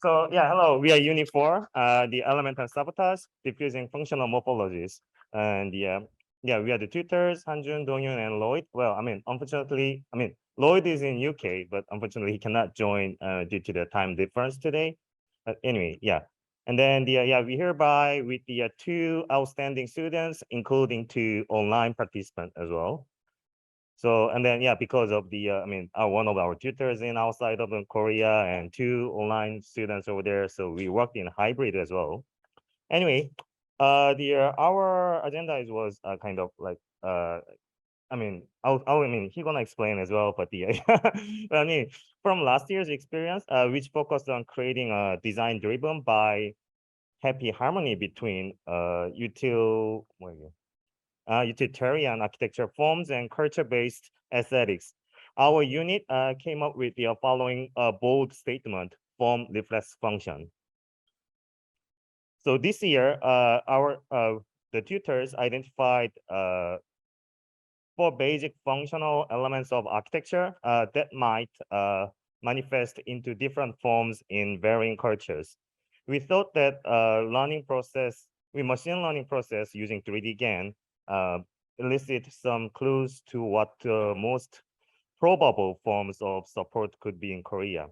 So yeah, hello. We are Unit 4, the elemental sabotage, diffusing functional morphologies. And yeah, we are the tutors, Hanjun, Dongyun, and Lloyd. Well, unfortunately, Lloyd is in UK, but unfortunately he cannot join due to the time difference today. But anyway, yeah. And then we hereby with the two outstanding students, including two online participants as well. So, and then, because of the, one of our tutors in outside of Korea and two online students over there. So we worked in hybrid as well. Anyway, our agenda was kind of like, he gonna explain as well, but from last year's experience, which focused on creating a design driven by happy harmony between utilitarian architecture forms and culture-based aesthetics. Our unit came up with the following bold statement: form reflects function. So this year, the tutors identified 4 basic functional elements of architecture that might manifest into different forms in varying cultures. We thought that machine learning process using 3D GAN elicit some clues to what the most probable forms of support could be in Korea.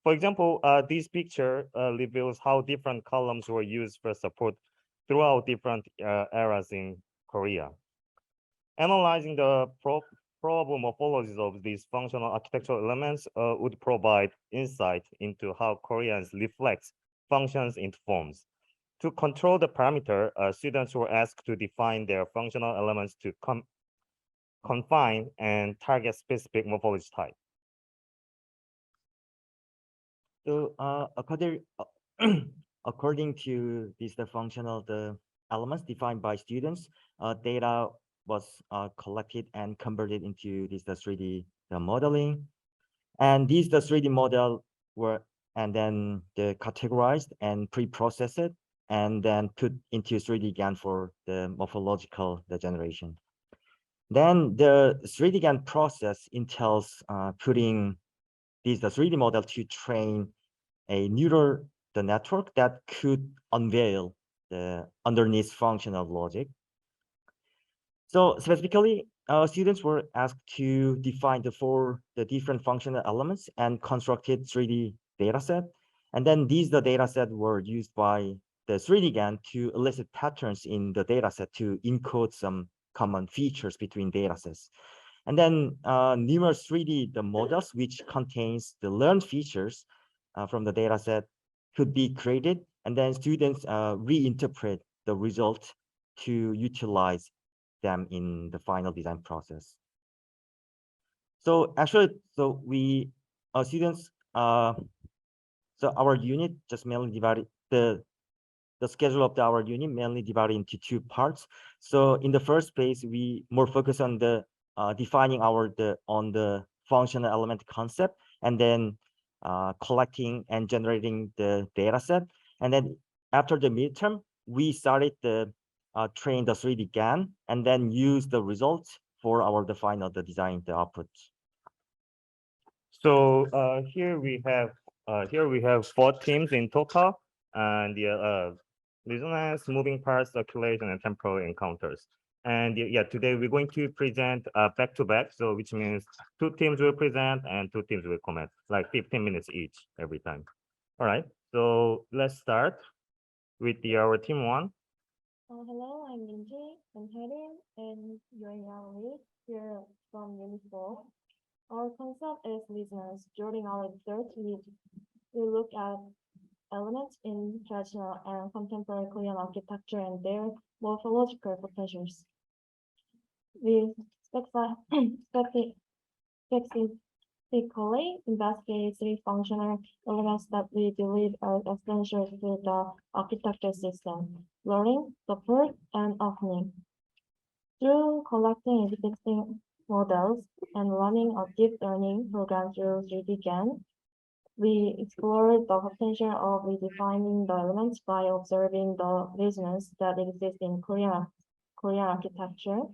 For example, this picture reveals how different columns were used for support throughout different eras in Korea. Analyzing the probable morphologies of these functional architectural elements would provide insight into how Koreans reflect functions into forms. To control the parameter, students were asked to define their functional elements to confine and target specific morphology type. So according to the functional elements defined by students, data was collected and converted into the 3D modeling, and these the 3D model were and then categorized and pre-processed and then put into 3D GAN for the morphological generation. Then the 3D GAN process entails putting the 3D model to train a neural network that could unveil the underneath functional logic. So specifically, students were asked to define the different functional elements and constructed 3D dataset. And then the dataset were used by the 3D GAN to elicit patterns in the dataset to encode some common features between datasets. And then numerous 3D models, which contains the learned features from the dataset, could be created. And then students reinterpret the result to utilize them in the final design process. So actually, students, so our unit just mainly divided the schedule of our unit mainly divided into 2 parts. So in the first phase, we more focus on the defining the functional element concept, and then collecting and generating the data set. And then after the midterm, we started the train the 3D GAN and then use the results for the final design the output. So here we have 4 teams in total, and the resonance, moving parts, circulation, and temporal encounters. And today we're going to present back to back, so which means 2 teams will present and 2 teams will comment, like 15 minutes each every time. All right, so let's start with our team 1. Hello, I'm Minji. I'm Harin, and you're Yali here from Unit 4. Our concept is listeners. During our third week, we look at elements in traditional and contemporary Korean architecture and their morphological potentials. We specifically investigate 3 functional elements that we believe are essential to the architecture system: learning, support, and opening. Through collecting existing models and running a deep learning program through 3D GAN, we explored the potential of redefining the elements by observing the resonance that exists in Korean architecture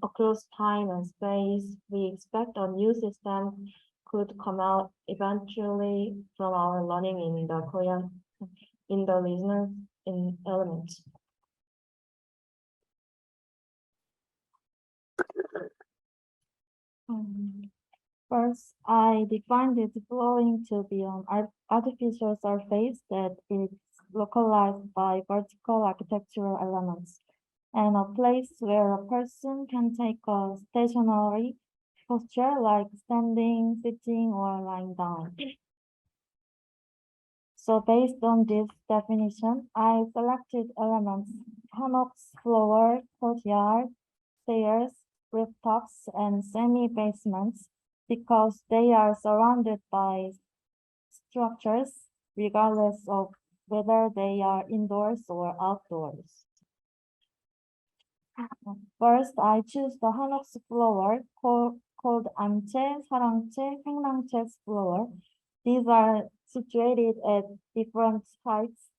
across time and space. We expect a new system could come out eventually from our learning in the Korean, in the listeners in elements. First, I defined the flowing to be an artificial surface that is localized by vertical architectural elements, and a place where a person can take a stationary posture like standing, sitting, or lying down. So based on this definition, I selected elements: hammocks, floor, courtyard, stairs, rooftops, and semi-basements because they are surrounded by structures regardless of whether they are indoors or outdoors. First, I choose the hammocks floor called 암체, 사랑체, 생랑체 floor. These are situated at different heights.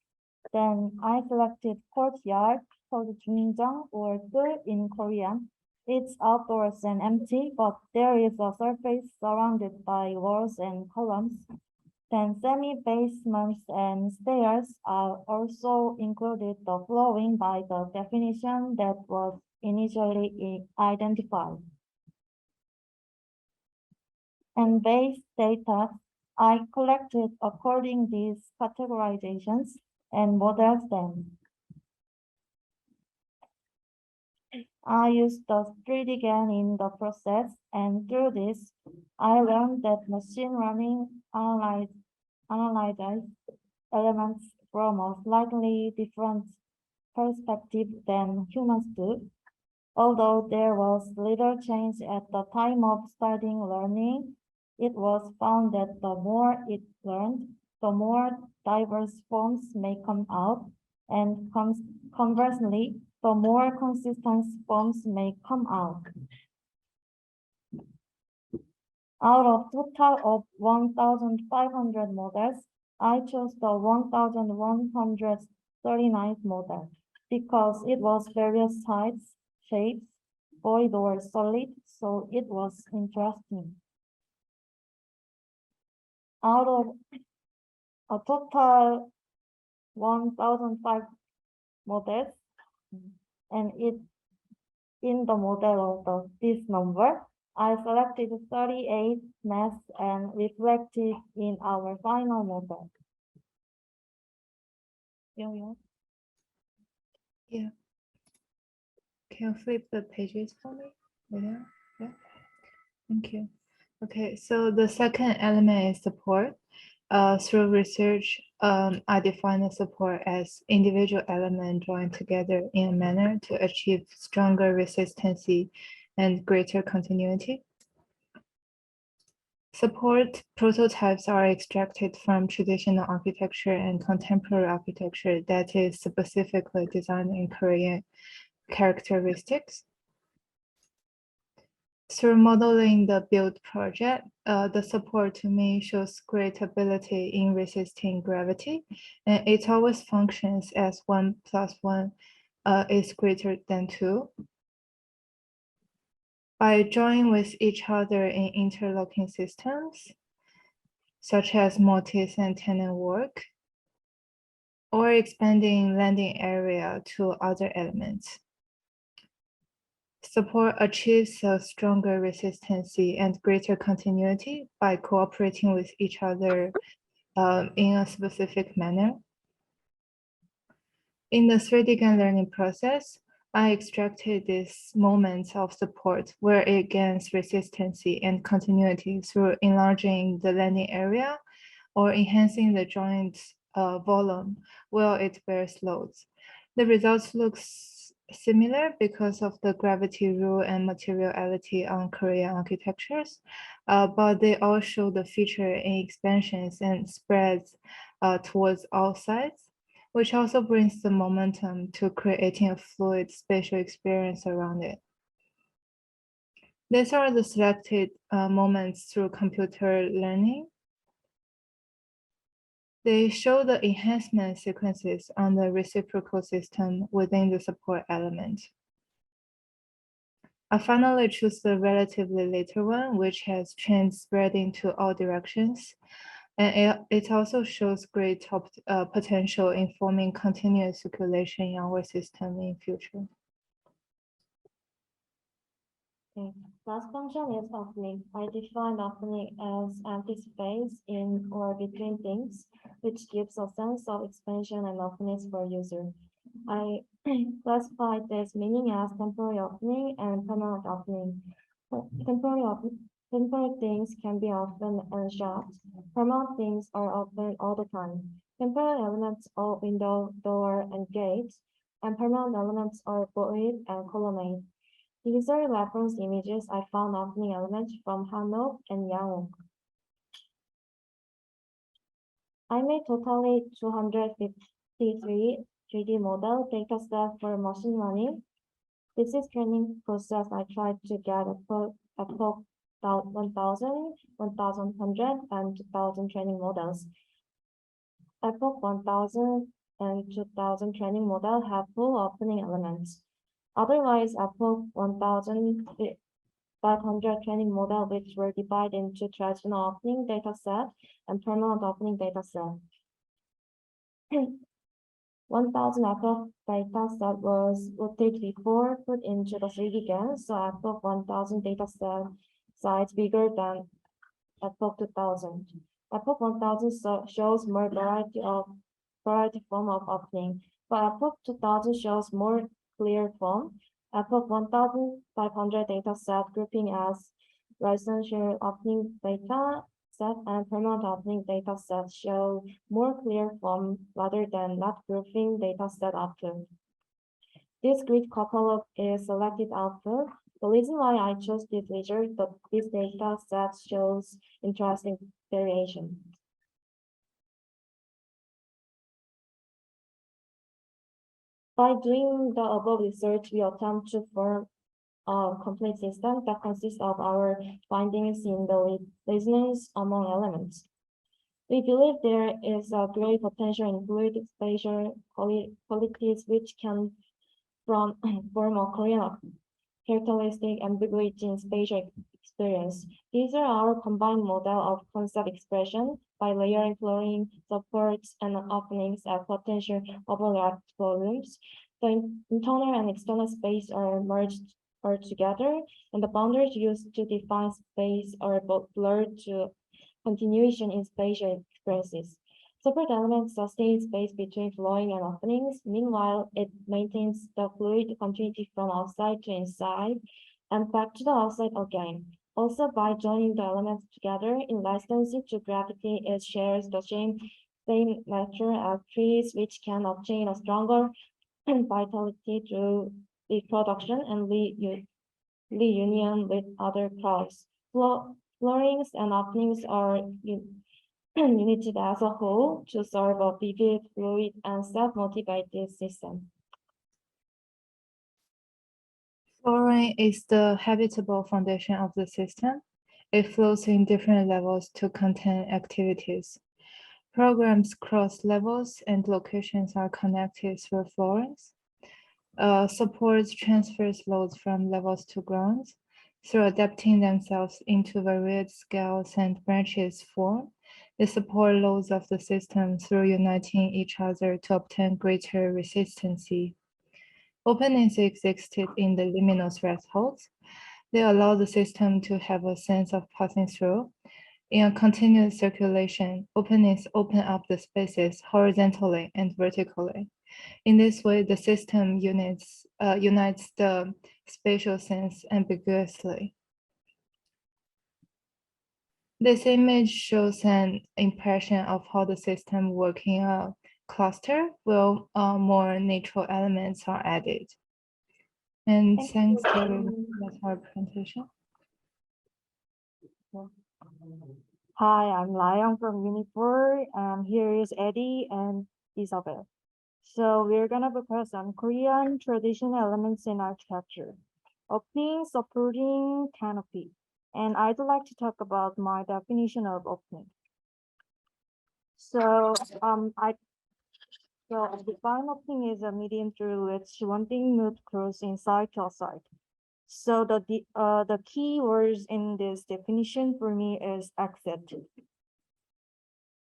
Then I selected courtyard called 중정 or 뜰 in Korean. It's outdoors and empty, but there is a surface surrounded by walls and columns. Then semi-basements and stairs are also included, the flowing by the definition that was initially identified. And base data I collected according these categorizations and modeled them. I used the 3D GAN in the process, and through this, I learned that machine learning analyzes elements from a slightly different perspective than humans do. Although there was little change at the time of starting learning, it was found that the more it learned, the more diverse forms may come out, and conversely, the more consistent forms may come out. Out of total of 1,500 models, I chose the 1,139th model because it was various heights, shapes, void or solid, so it was interesting. Out of a total 1,005 models, and in the model of this number, I selected 38 mass and reflected in our final model. Yeah. Can you flip the pages for me? Yeah. Thank you. Okay, so the second element is support. Through research, I define the support as individual elements joined together in a manner to achieve stronger resistance and greater continuity. Support prototypes are extracted from traditional architecture and contemporary architecture that is specifically designed in Korean characteristics. Through modeling the build project, the support to me shows great ability in resisting gravity, and it always functions as 1 + 1 is greater than 2. By joining with each other in interlocking systems, such as mortise and tenon work, or expanding landing area to other elements. Support achieves a stronger resistance and greater continuity by cooperating with each other in a specific manner. In the 3D GAN learning process, I extracted these moments of support where it gains resistance and continuity through enlarging the landing area or enhancing the joint's volume while it bears loads. The results look similar because of the gravity rule and materiality on Korean architectures, but they all show the feature in expansions and spreads towards all sides, which also brings the momentum to creating a fluid spatial experience around it. These are the selected moments through computer learning. They show the enhancement sequences on the reciprocal system within the support element. I finally choose the relatively later one, which has chains spreading to all directions. And it also shows great potential in forming continuous circulation in our system in future. Okay. Last function is opening. I define opening as empty space in or between things, which gives a sense of expansion and openness for user. I classify this meaning as temporary opening and permanent opening. Temporary things can be open and shut. Permanent things are open all the time. Temporary elements are window, door, and gate, and permanent elements are void and colonnade. These are reference images I found opening elements from Hanok and Yang. I made totally 253 3D model dataset for machine learning. This is training process I tried to get a 1,000, 1,100, and 2,000 training models. Epoch 1000 and 2000 training model have full opening elements. Otherwise, Epoch 1500 training model, which were divided into traditional opening dataset and permanent opening dataset. 1000 Epoch dataset was rotated before put into the 3D GAN, so Epoch 1000 dataset size bigger than Epoch 2000. Epoch 1000 shows more variety form of opening, but Epoch 2000 shows more clear form. Epoch 1500 dataset grouping as residential opening data set and permanent opening data set show more clear form rather than not grouping data set output. This grid catalog is selected output. The reason why I chose this wizard, but this data set shows interesting variation. By doing the above research, we attempt to form a complete system that consists of our findings in the resonance among elements. We believe there is a great potential in fluid spatial qualities which can form a Korean characteristic ambiguity in spatial experience. These are our combined model of concept expression by layering, flooring, supports, and openings at potential overlapped volumes. The internal and external space are merged or together, and the boundaries used to define space are both blurred to continuation in spatial experiences. Separate elements sustain space between flowing and openings. Meanwhile, it maintains the fluid continuity from outside to inside and back to the outside again. Also, by joining the elements together in relationship to gravity, it shares the same nature as trees, which can obtain a stronger vitality through reproduction and reunion with other crops. Floorings and openings are united as a whole to serve a vivid, fluid, and self-motivated system. Flooring is the habitable foundation of the system. It flows in different levels to contain activities. Programs cross levels and locations are connected through floorings. Supports transfers loads from levels to grounds through adapting themselves into varied scales and branches form. They support loads of the system through uniting each other to obtain greater resistancy. Openings existed in the liminal thresholds. They allow the system to have a sense of passing through. In a continuous circulation, openings open up the spaces horizontally and vertically. In this way, the system unites the spatial sense ambiguously. This image shows an impression of how the system works in a cluster where more natural elements are added. And thanks to that's our presentation. Hi, I'm Layang from Uni 4, and here is Eddie and Isabel. So we're gonna focus on Korean traditional elements in our chapter. Opening, supporting, canopy. And I'd like to talk about my definition of opening. So I define opening is a medium through which one thing moves across inside to outside. So the key words in this definition for me is exit.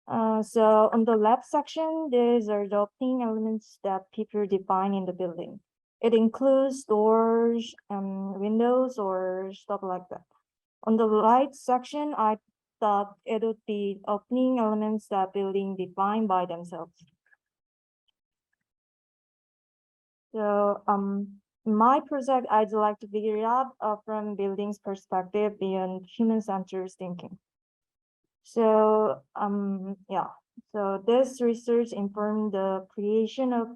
So on the left section, these are the opening elements that people define in the building. It includes doors and windows or stuff like that. On the right section, I thought it would be opening elements that building define by themselves. So in my project, I'd like to figure it out from building's perspective beyond human-centered thinking. So yeah, so this research informed the creation of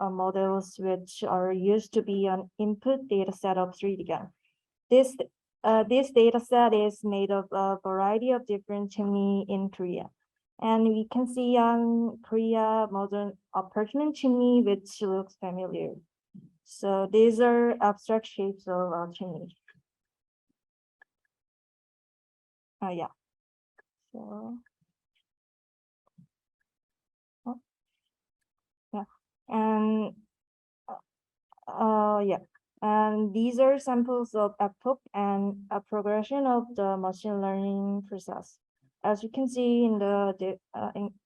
models which are used to be an input data set of 3D GAN. This data set is made of a variety of different chimney in Korea. And we can see on Korea modern apartment chimney, which looks familiar. So these are abstract shapes of chimney. Yeah. So, yeah, and yeah, and these are samples of epoch and a progression of the machine learning process. As you can see in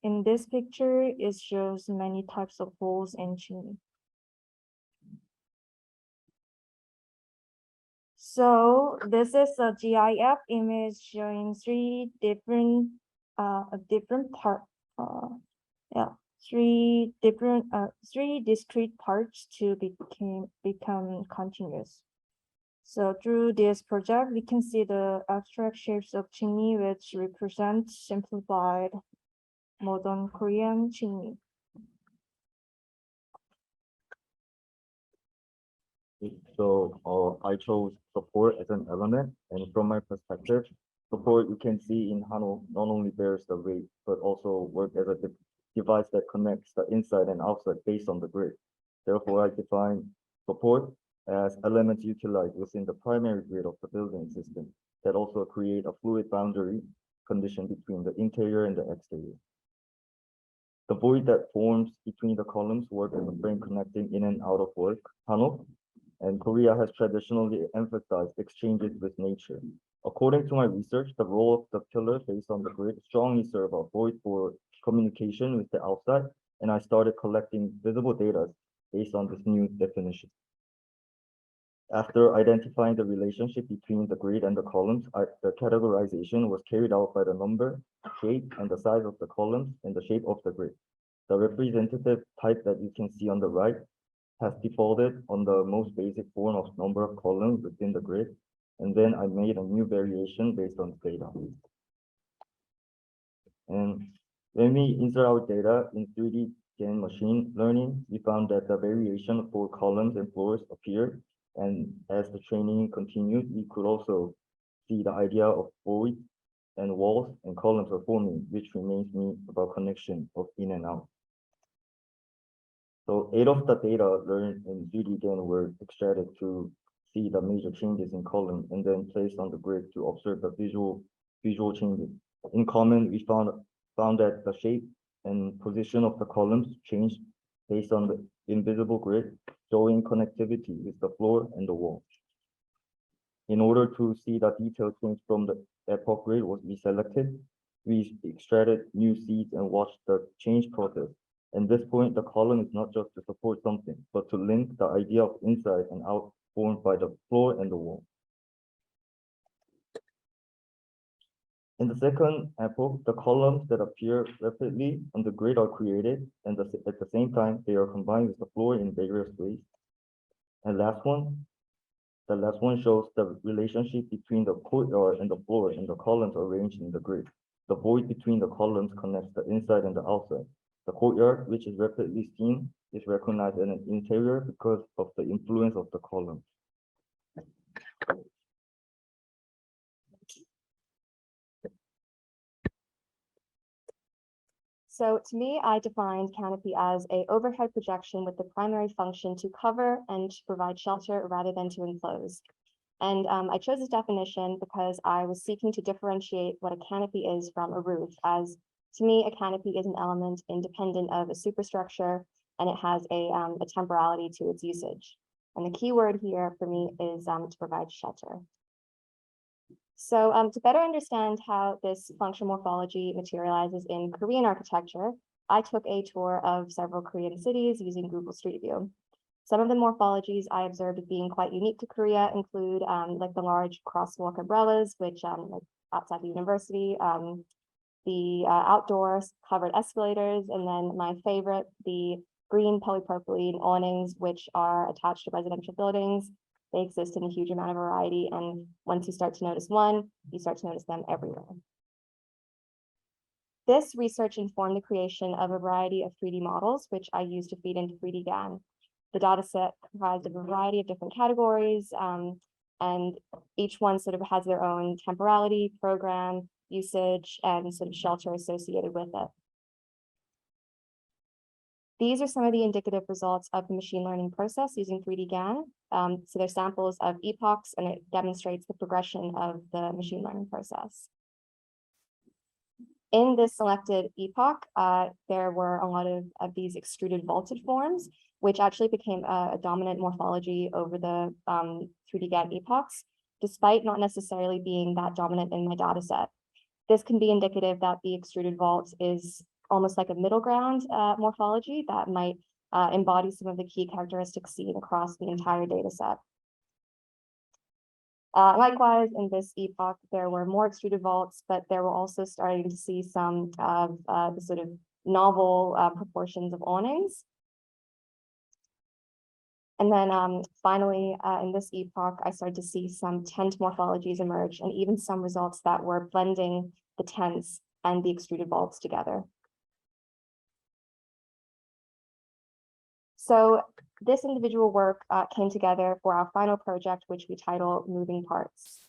in this picture, it shows many types of holes in chimney. So this is a GIF image showing three discrete parts to become continuous. So through this project, we can see the abstract shapes of chimney, which represent simplified modern Korean chimney. So I chose support as an element, and from my perspective, support you can see in Hano not only bears the weight, but also work as a device that connects the inside and outside based on the grid. Therefore, I define support as elements utilized within the primary grid of the building system that also create a fluid boundary condition between the interior and the exterior. The void that forms between the columns work as a frame connecting in and out of work, Hano, and Korea has traditionally emphasized exchanges with nature. According to my research, the role of the pillar based on the grid strongly serve a void for communication with the outside, and I started collecting visible data based on this new definition. After identifying the relationship between the grid and the columns, the categorization was carried out by the number, shape, and the size of the columns and the shape of the grid. The representative type that you can see on the right has defaulted on the most basic form of number of columns within the grid, and then I made a new variation based on the data. And when we insert our data in 3D GAN machine learning, we found that the variation for columns and floors appeared, and as the training continued, we could also see the idea of void and walls and columns are forming, which reminds me about connection of in and out. So 8 of the data learned in 3D GAN were extracted to see the major changes in column and then placed on the grid to observe the visual changes. In common, we found that the shape and position of the columns changed based on the invisible grid, showing connectivity with the floor and the wall. In order to see the detailed change from the epoch grid was selected, we extracted new seeds and watched the change process. At this point, the column is not just to support something, but to link the idea of inside and out formed by the floor and the wall. In the second epoch, the columns that appear rapidly on the grid are created, and at the same time, they are combined with the floor in various ways. And the last one shows the relationship between the courtyard and the floor and the columns arranged in the grid. The void between the columns connects the inside and the outside. The courtyard, which is rapidly seen, is recognized as an interior because of the influence of the columns. So to me, I defined canopy as a overhead projection with the primary function to cover and to provide shelter rather than to enclose. And I chose this definition because I was seeking to differentiate what a canopy is from a roof, as to me, a canopy is an element independent of a superstructure, and it has a temporality to its usage. And the key word here for me is to provide shelter. So to better understand how this functional morphology materializes in Korean architecture, I took a tour of several Korean cities using Google Street View. Some of the morphologies I observed as being quite unique to Korea include like the large crosswalk umbrellas, which like outside the university, the outdoor covered escalators, and then my favorite, the green polypropylene awnings, which are attached to residential buildings. They exist in a huge amount of variety, and once you start to notice one, you start to notice them everywhere. This research informed the creation of a variety of 3D models, which I used to feed into 3D GAN. The data set comprised of a variety of different categories, and each one sort of has their own temporality, program, usage, and sort of shelter associated with it. These are some of the indicative results of the machine learning process using 3D GAN. So they're samples of epochs, and it demonstrates the progression of the machine learning process. In this selected epoch, there were a lot of these extruded vaulted forms, which actually became a dominant morphology over the 3D GAN epochs, despite not necessarily being that dominant in my data set. This can be indicative that the extruded vault is almost like a middle ground morphology that might embody some of the key characteristics seen across the entire data set. Likewise, in this epoch, there were more extruded vaults, but there were also starting to see some of the sort of novel proportions of awnings. And then finally, in this epoch, I started to see some tent morphologies emerge, and even some results that were blending the tents and the extruded vaults together. So this individual work came together for our final project, which we titled Moving Parts.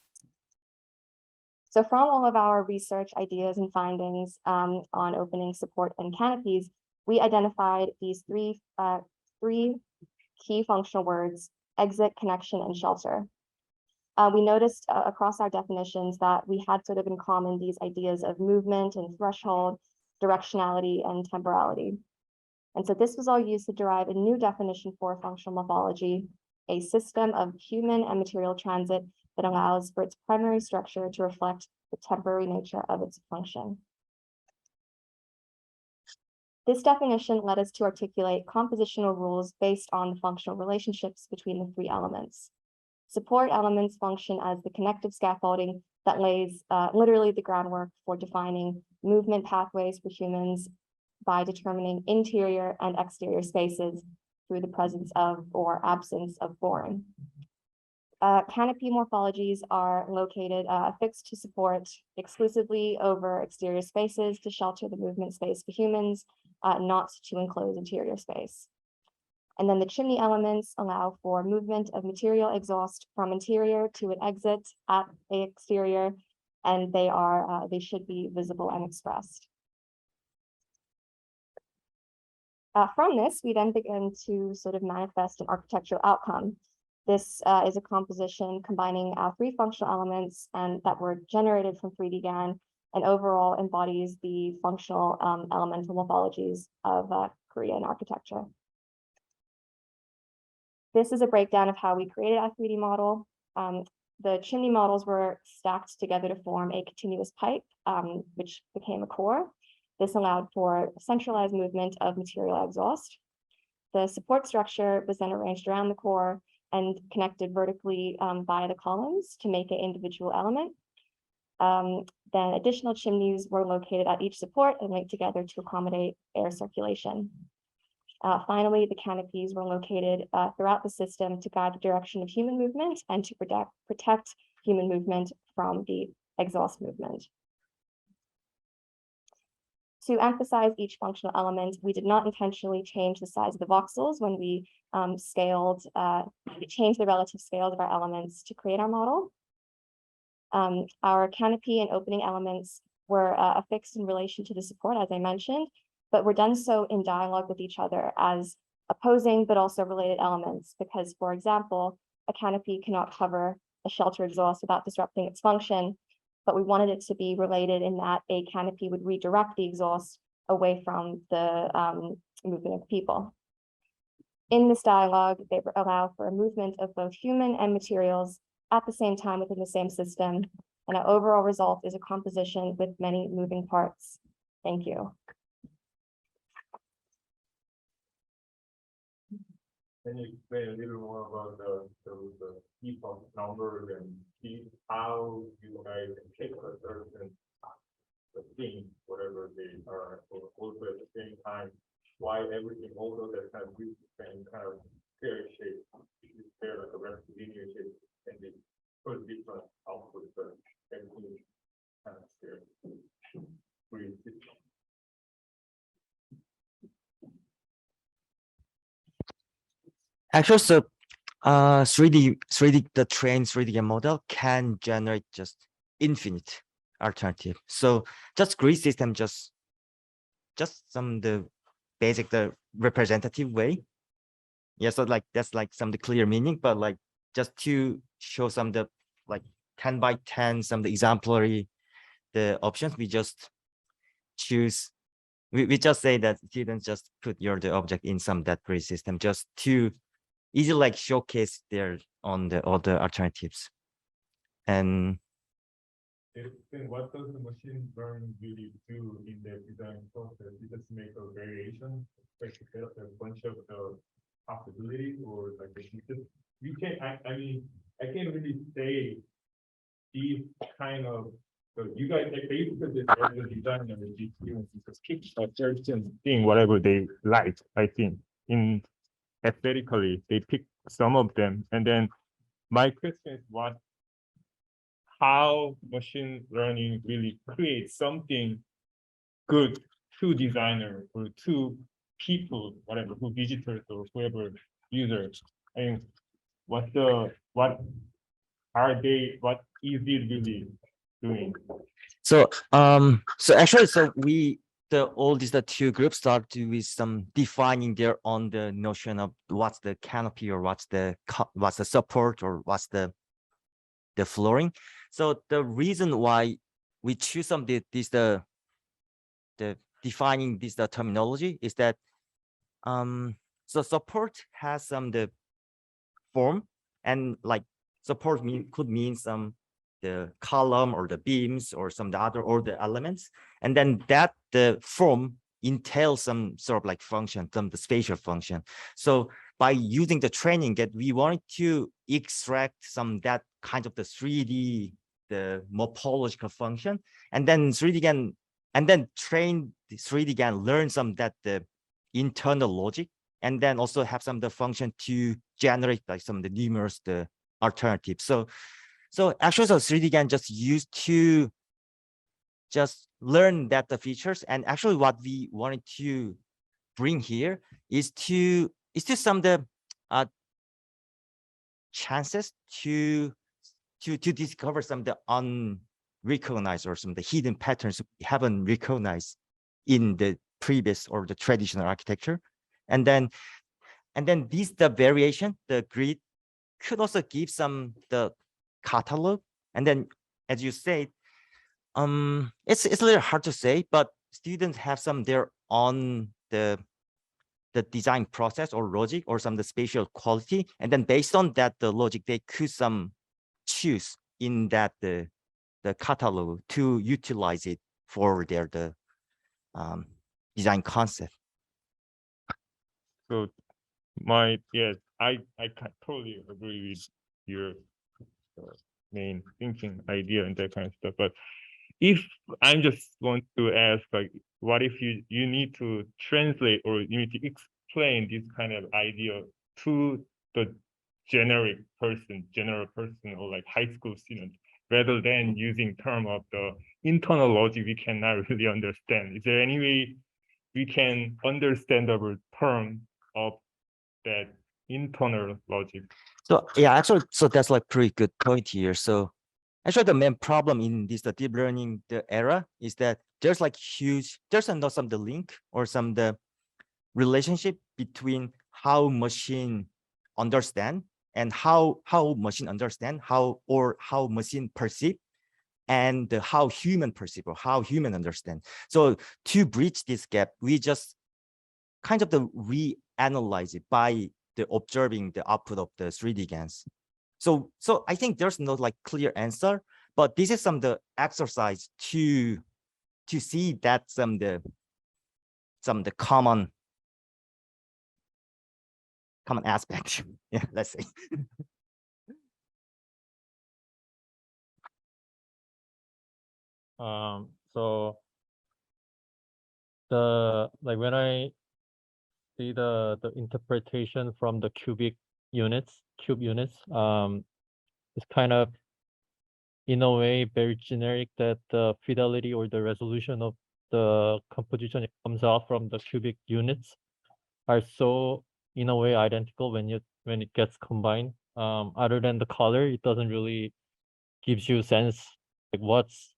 So from all of our research ideas and findings on opening, support, and canopies, we identified these three key functional words: exit, connection, and shelter. We noticed across our definitions that we had sort of in common these ideas of movement and threshold, directionality, and temporality. And so this was all used to derive a new definition for functional morphology, a system of human and material transit that allows for its primary structure to reflect the temporary nature of its function. This definition led us to articulate compositional rules based on the functional relationships between the three elements. Support elements function as the connective scaffolding that lays literally the groundwork for defining movement pathways for humans by determining interior and exterior spaces through the presence of or absence of boring. Canopy morphologies are located affixed to support exclusively over exterior spaces to shelter the movement space for humans, not to enclose interior space. And then the chimney elements allow for movement of material exhaust from interior to an exit at the exterior, and they should be visible and expressed. From this, we then begin to sort of manifest an architectural outcome. This is a composition combining three functional elements and that were generated from 3D GAN, and overall embodies the functional elemental morphologies of Korean architecture. This is a breakdown of how we created our 3D model. The chimney models were stacked together to form a continuous pipe, which became a core. This allowed for centralized movement of material exhaust. The support structure was then arranged around the core and connected vertically via the columns to make an individual element. Then additional chimneys were located at each support and linked together to accommodate air circulation. Finally, the canopies were located throughout the system to guide the direction of human movement and to protect human movement from the exhaust movement. To emphasize each functional element, we did not intentionally change the size of the voxels when we changed the relative scales of our elements to create our model. Our canopy and opening elements were affixed in relation to the support, as I mentioned, but were done so in dialogue with each other as opposing but also related elements, because, for example, a canopy cannot cover a shelter exhaust without disrupting its function, but we wanted it to be related in that a canopy would redirect the exhaust away from the movement of people. In this dialogue, they allow for a movement of both human and materials at the same time within the same system, and our overall result is a composition with many moving parts. Thank you. Can you explain a little more about the heap of numbers and how you guys pick a certain thing, whatever they are, or also at the same time, why everything, although they're kind of the same kind of square shape, is there like a rectilinear shape and they put different outputs, but everything is kind of square. Actually, so 3D, the trained 3D model can generate just infinite alternative. So just grid system, just some the basic, the representative way. Yeah, so like that's like some the clear meaning, but like just to show some the like 10 by 10, some the exemplary, the options, we just choose, we just say that students just put the object in some that grid system just to easily like showcase their on the other alternatives. And then what does the machine learning really do in the design process? You just make a variation, like a bunch of the possibilities, or like you can't. I mean, I can't really say these kind of. So you guys, like, basically, the designer, the students just pick a certain thing, whatever they like. I think in aesthetically, they pick some of them, and then my question is how machine learning really creates something good to designer or to people, whatever, who visitors or whoever users. I mean, what is it really doing? so actually, so all these the two groups start to with some defining their own the notion of what's the canopy or what's the support or what's the flooring. So the reason why we choose some the defining this the terminology is that so support has some the form, and like support could mean some the column or the beams or some the other or the elements, and then that the form entails some sort of like function, some the spatial function. So by using the training that we wanted to extract some that kind of the 3D, the morphological function, and then 3D can, and then train the 3D can learn some that the internal logic, and then also have some the function to generate like some of the numerous the alternatives. So actually, so 3D can just use to just learn that the features, and actually what we wanted to bring here is to some the chances to discover some of the unrecognized or some of the hidden patterns we haven't recognized in the previous or the traditional architecture. And then the variation, the grid could also give some the catalog. And then, as you said, it's a little hard to say, but students have some their own the design process or logic or some the spatial quality, and then based on that the logic they could some choose in that the catalog to utilize it for their design concept. So I totally agree with your main thinking idea and that kind of stuff. But if I just want to ask, like, what if you need to translate or you need to explain this kind of idea to the general person or like high school student, rather than using term of the internal logic we cannot really understand? Is there any way we can understand our term of that internal logic? So yeah, actually, so that's like pretty good point here. So actually, the main problem in this the deep learning the era is that there's like there's not some the link or some the relationship between how machine understand and how machine understand how machine perceive, and how human perceive or how human understand. So to bridge this gap, we just kind of reanalyze it by the observing the output of the 3D GANs. So I think there's no like clear answer, but this is some the exercise to see that some the common aspect. Yeah, let's say. So when I see the interpretation from the cube units, it's kind of in a way very generic that the fidelity or the resolution of the composition that comes out from the cubic units are so in a way identical when it gets combined. Other than the color, it doesn't really gives you sense like what's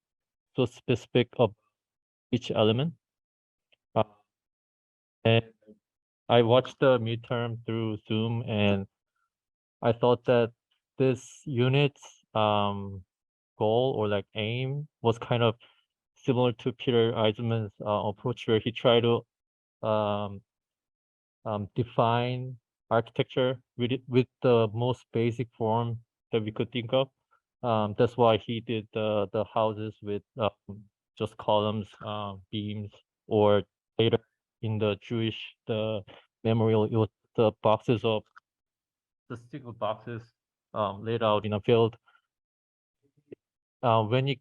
so specific of each element. And I watched the midterm through Zoom, and I thought that this unit's goal or like aim was kind of similar to Peter Eisenman's approach, where he tried to define architecture with the most basic form that we could think of. That's why he did the houses with just columns, beams, or later in the Jewish memorial, it was the boxes of the single boxes laid out in a field. When you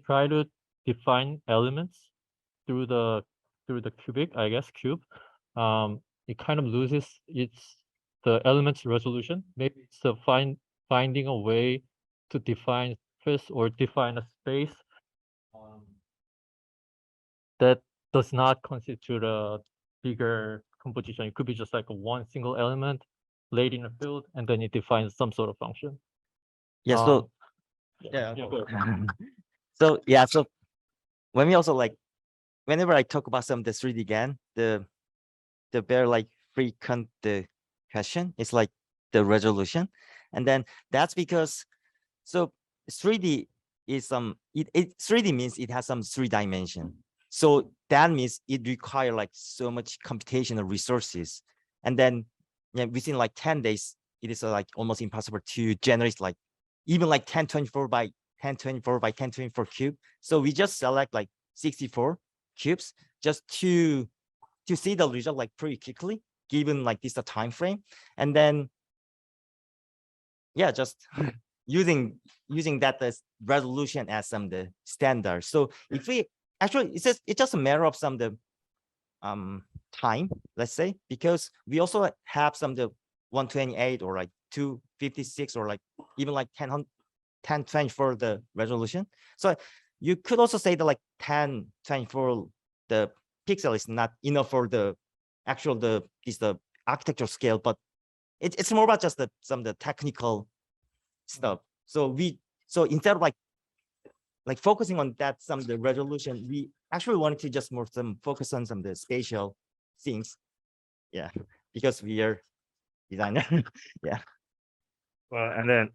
try to define elements through the cubic, I guess cube, it kind of loses the elements resolution. Maybe it's finding a way to define surface or define a space that does not constitute a bigger composition. It could be just like one single element laid in a field, and then it defines some sort of function. Yeah. So Yeah. so so when we also like whenever I talk about some of the 3D GAN, the very like frequent the question is like the resolution, and then that's because 3D is 3D means it has some 3 dimension. So that means it requires like so much computational resources, and then within like 10 days it is like almost impossible to generate like even like 1024 by 1024 by 1024 cube. So we just select like 64 cubes just to see the result like pretty quickly, given like this time frame, and then just using that as resolution as some the standard. So if we actually it's just a matter of some the time, let's say, because we also have some the 128 or like 256 or like even like 1024 the resolution. So you could also say that like 1024 the pixel is not enough for the actual the architectural scale, but it's more about just some of the technical stuff. So instead of like focusing on that some of the resolution, we actually wanted to just more focus on some of the spatial things. Yeah, because we are designer. Yeah. Well, and then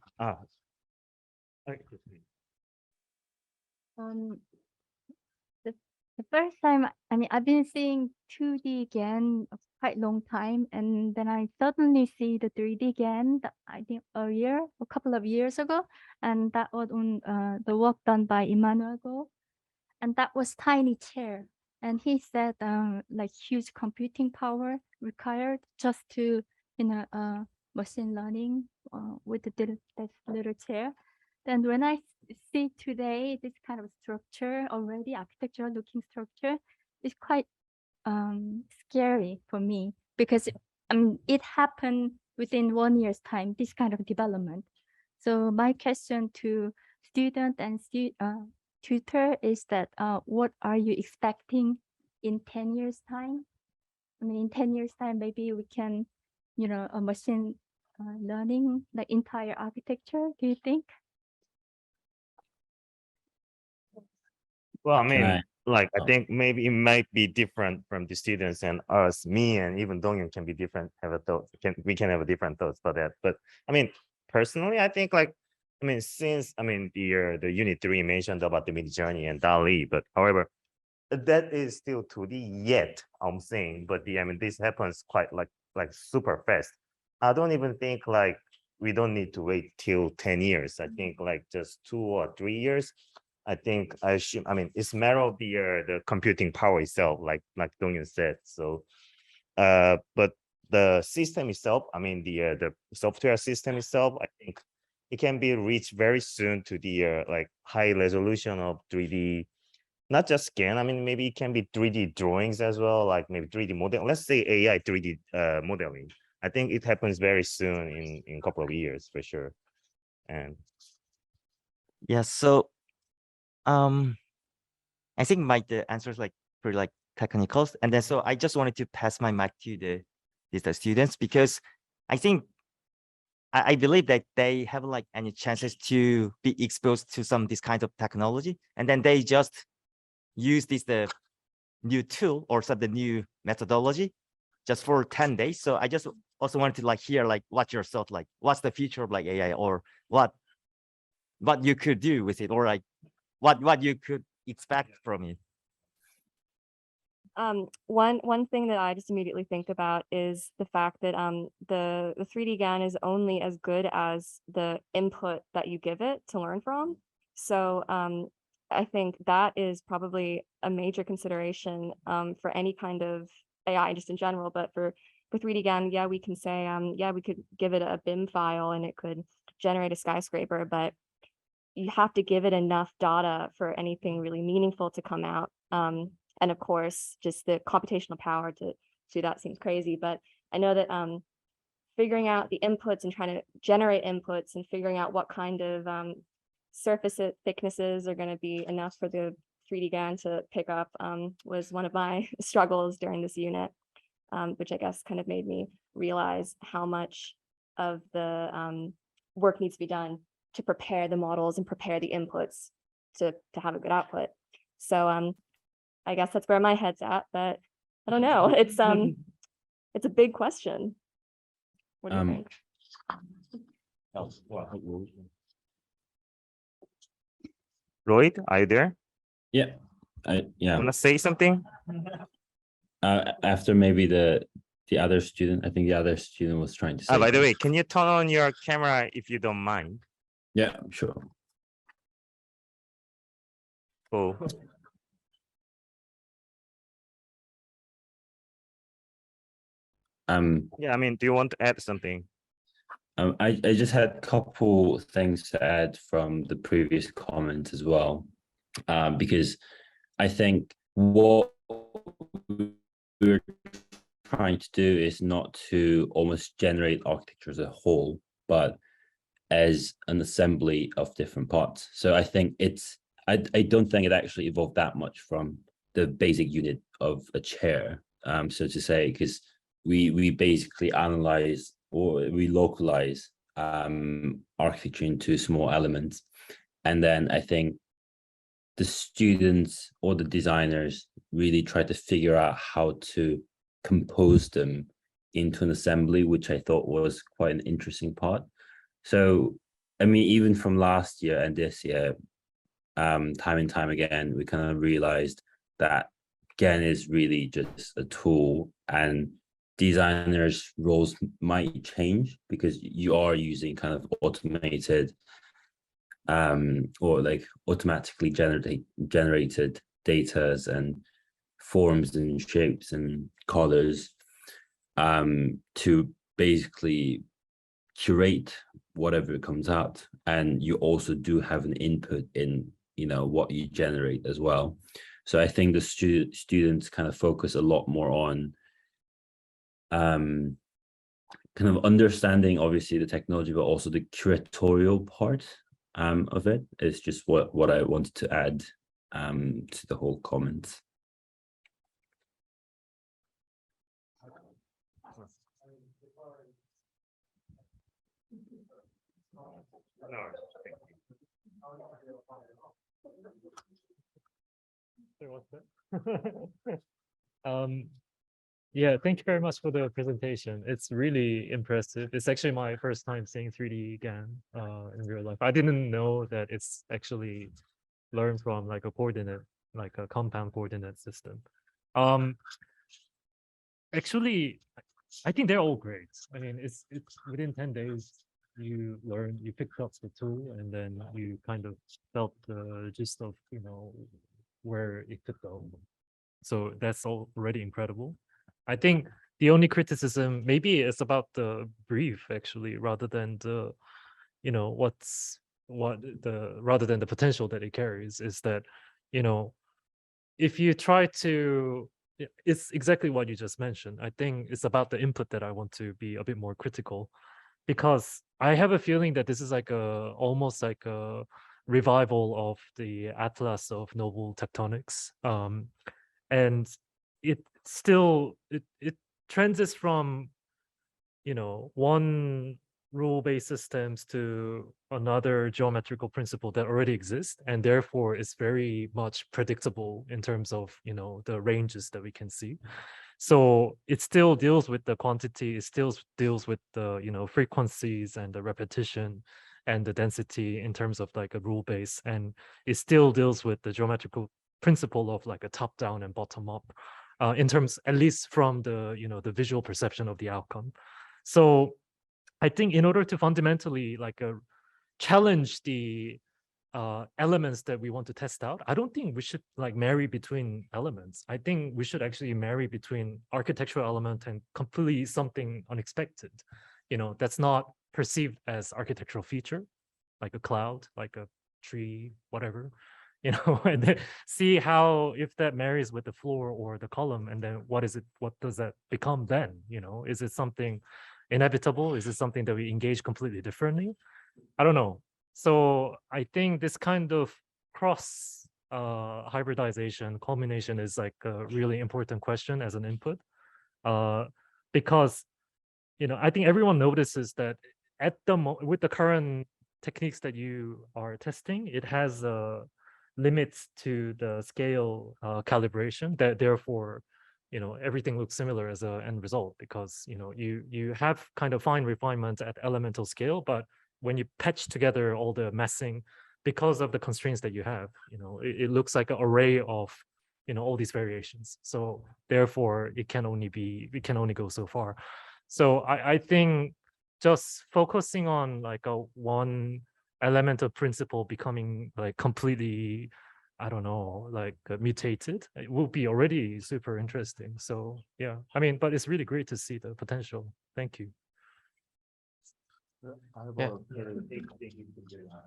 The first time, I mean, I've been seeing 2D GAN for quite a long time, and then I suddenly see the 3D GAN that I think a couple of years ago, and that was on the work done by Emmanuel Go, and that was tiny chair, and he said like huge computing power required just to machine learning with this little chair. Then when I see today this kind of structure already, architectural looking structure, is quite scary for me, because it happened within 1 year's time, this kind of development. So my question to student and tutor is that what are you expecting in 10 years time? I mean, in 10 years time, maybe we can, a machine learning the entire architecture, do you think? well, I mean, I- like I think maybe it might be different from the students and us, me and even Dongyun can be different, we can have a different thoughts about that. But I mean, personally, I think like, I mean, since the unit 3 mentioned about the mid journey and DALI, but however, that is still 2D yet, I'm saying, but I mean, this happens quite like super fast. I don't even think like we don't need to wait till 10 years. I think like just 2 or 3 years. I think I assume, I mean, it's matter of the computing power itself, like Donghyun said. So, but the system itself, I mean, the software system itself, I think it can be reached very soon to the like high resolution of 3D, not just scan. I mean, maybe it can be 3D drawings as well, like maybe 3D model. Let's say AI 3D modeling. I think it happens very soon in a couple of years for sure. And Yeah, so I think the answer is like pretty like technical. And then so I just wanted to pass my mic to the students, because I think I believe that they haven't like any chances to be exposed to this kind of technology, and then they just use the new tool or the new methodology just for 10 days. So I just also wanted to like hear like what your thought, like what's the future of like AI, or what you could do with it, or like what you could expect from it. One thing that I just immediately think about is the fact that the 3D GAN is only as good as the input that you give it to learn from. So I think that is probably a major consideration for any kind of AI just in general, but for 3D GAN, yeah, we can say yeah, we could give it a BIM file and it could generate a skyscraper, but you have to give it enough data for anything really meaningful to come out. And of course, just the computational power to do that seems crazy, but I know that figuring out the inputs and trying to generate inputs and figuring out what kind of surface thicknesses are going to be enough for the 3D GAN to pick up was one of my struggles during this unit, which I guess kind of made me realize how much of the work needs to be done to prepare the models and prepare the inputs to have a good output. So I guess that's where my head's at, but I don't know. It's a big question. What do you think? Lloyd, are you there? Yeah, yeah. Wanna say something? After maybe the other student, I think the other student was trying to say. By the way, can you turn on your camera if you don't mind? Yeah, sure. Cool. Yeah, I mean, do you want to add something? I just had a couple things to add from the previous comment as well, because I think what we're trying to do is not to almost generate architecture as a whole, but as an assembly of different parts. So I think I don't think it actually evolved that much from the basic unit of a chair, so to say, because we basically analyze or we localize architecture into small elements. And then I think the students or the designers really try to figure out how to compose them into an assembly, which I thought was quite an interesting part. So, I mean, even from last year and this year, time and time again, we kind of realized that GAN is really just a tool, and designers' roles might change because you are using kind of automated or like automatically generated datas and forms and shapes and colors to basically curate whatever comes out. And you also do have an input in, you know, what you generate as well. So I think the students kind of focus a lot more on kind of understanding, obviously, the technology, but also the curatorial part of it is just what I wanted to add to the whole comment. Yeah, thank you very much for the presentation. It's really impressive. It's actually my first time seeing 3D GAN in real life. I didn't know that it's actually learned from like a coordinate like a compound coordinate system. Actually, I think they're all great. I mean, it's within 10 days you picked up the tool, and then you kind of felt the gist of, where it could go. So that's already incredible. I think the only criticism maybe is about the brief, actually, rather than the, rather than the potential that it carries, is that, if you try to, it's exactly what you just mentioned. I think it's about the input that I want to be a bit more critical, because I have a feeling that this is like almost like a revival of the Atlas of Noble Tectonics. And it still, it transitions from, one rule-based systems to another geometrical principle that already exists, and therefore is very much predictable in terms of, the ranges that we can see. So it still deals with the quantity, it still deals with the, frequencies and the repetition and the density in terms of like a rule base, and it still deals with the geometrical principle of like a top down and bottom up, in terms, at least from the, the visual perception of the outcome. So I think in order to fundamentally like challenge the elements that we want to test out, I don't think we should like marry between elements. I think we should actually marry between architectural element and completely something unexpected, that's not perceived as architectural feature, like a cloud, like a tree, whatever, and then see how, if that marries with the floor or the column, and then what does that become then? Is it something inevitable? Is it something that we engage completely differently? I don't know. So I think this kind of cross hybridization culmination is like a really important question as an input, because I think everyone notices that at with the current techniques that you are testing, it has limits to the scale calibration, that therefore everything looks similar as an end result, because you have kind of fine refinement at elemental scale, but when you patch together all the messing, because of the constraints that you have, it looks like an array of all these variations. So therefore it can only go so far. So I think just focusing on like a one elemental principle becoming like completely, I don't know, like mutated, it will be already super interesting. So yeah, I mean, but it's really great to see the potential. Thank you. Yeah.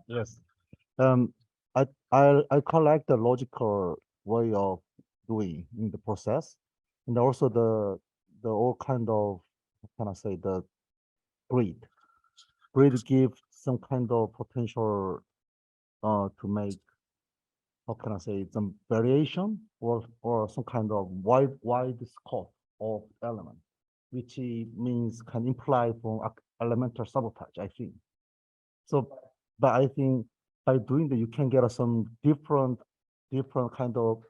Yes. I collect the logical way of doing in the process, and also the all kind of, how can I say, the grid. Grid give some kind of potential to make, how can I say, some variation or some kind of wide scope of element, which means can imply from elemental sabotage, I think. So, but I think by doing that, you can get some different kind of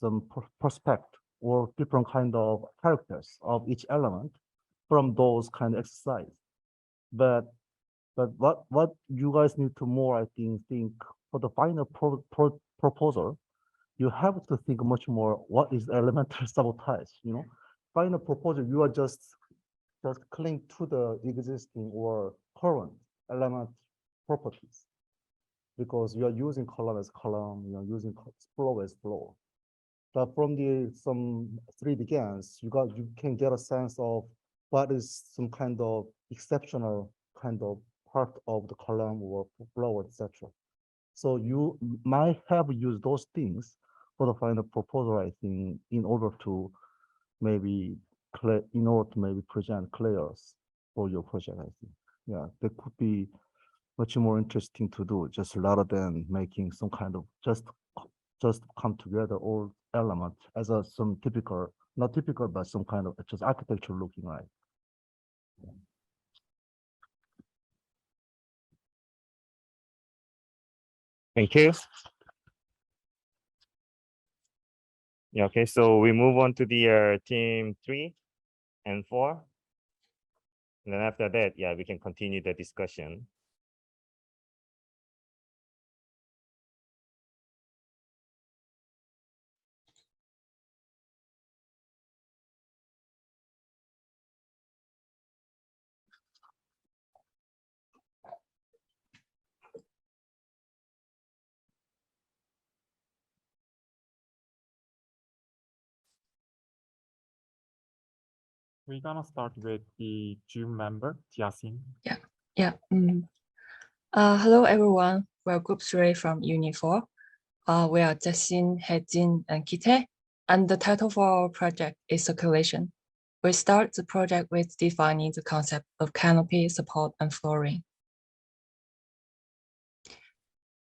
some perspective or different kind of characters of each element from those kind of exercise. But what you guys need to more, I think for the final proposal, you have to think much more what is elemental sabotage, Final proposal, you are just cling to the existing or current element properties, because you are using column as column, you are using flow as flow. But from some 3D GANs, you can get a sense of what is some kind of exceptional kind of part of the column or flow, etc. So you might have used those things for the final proposal, I think, in order to maybe present clears for your project, I think. Yeah, that could be much more interesting to do, just rather than making some kind of just come together all elements as some typical, not typical, but some kind of just architecture looking like. Thank you. Yeah, okay, so we move on to the team 3 and 4. And then after that, yeah, we can continue the discussion. We're gonna start with the Zoom member, Jiaxin. Yeah. Hello, everyone. We're Group 3 from Uni 4. We are Jasin, Haejin, and Kite. And the title for our project is Circulation. We start the project with defining the concept of canopy, support, and flooring.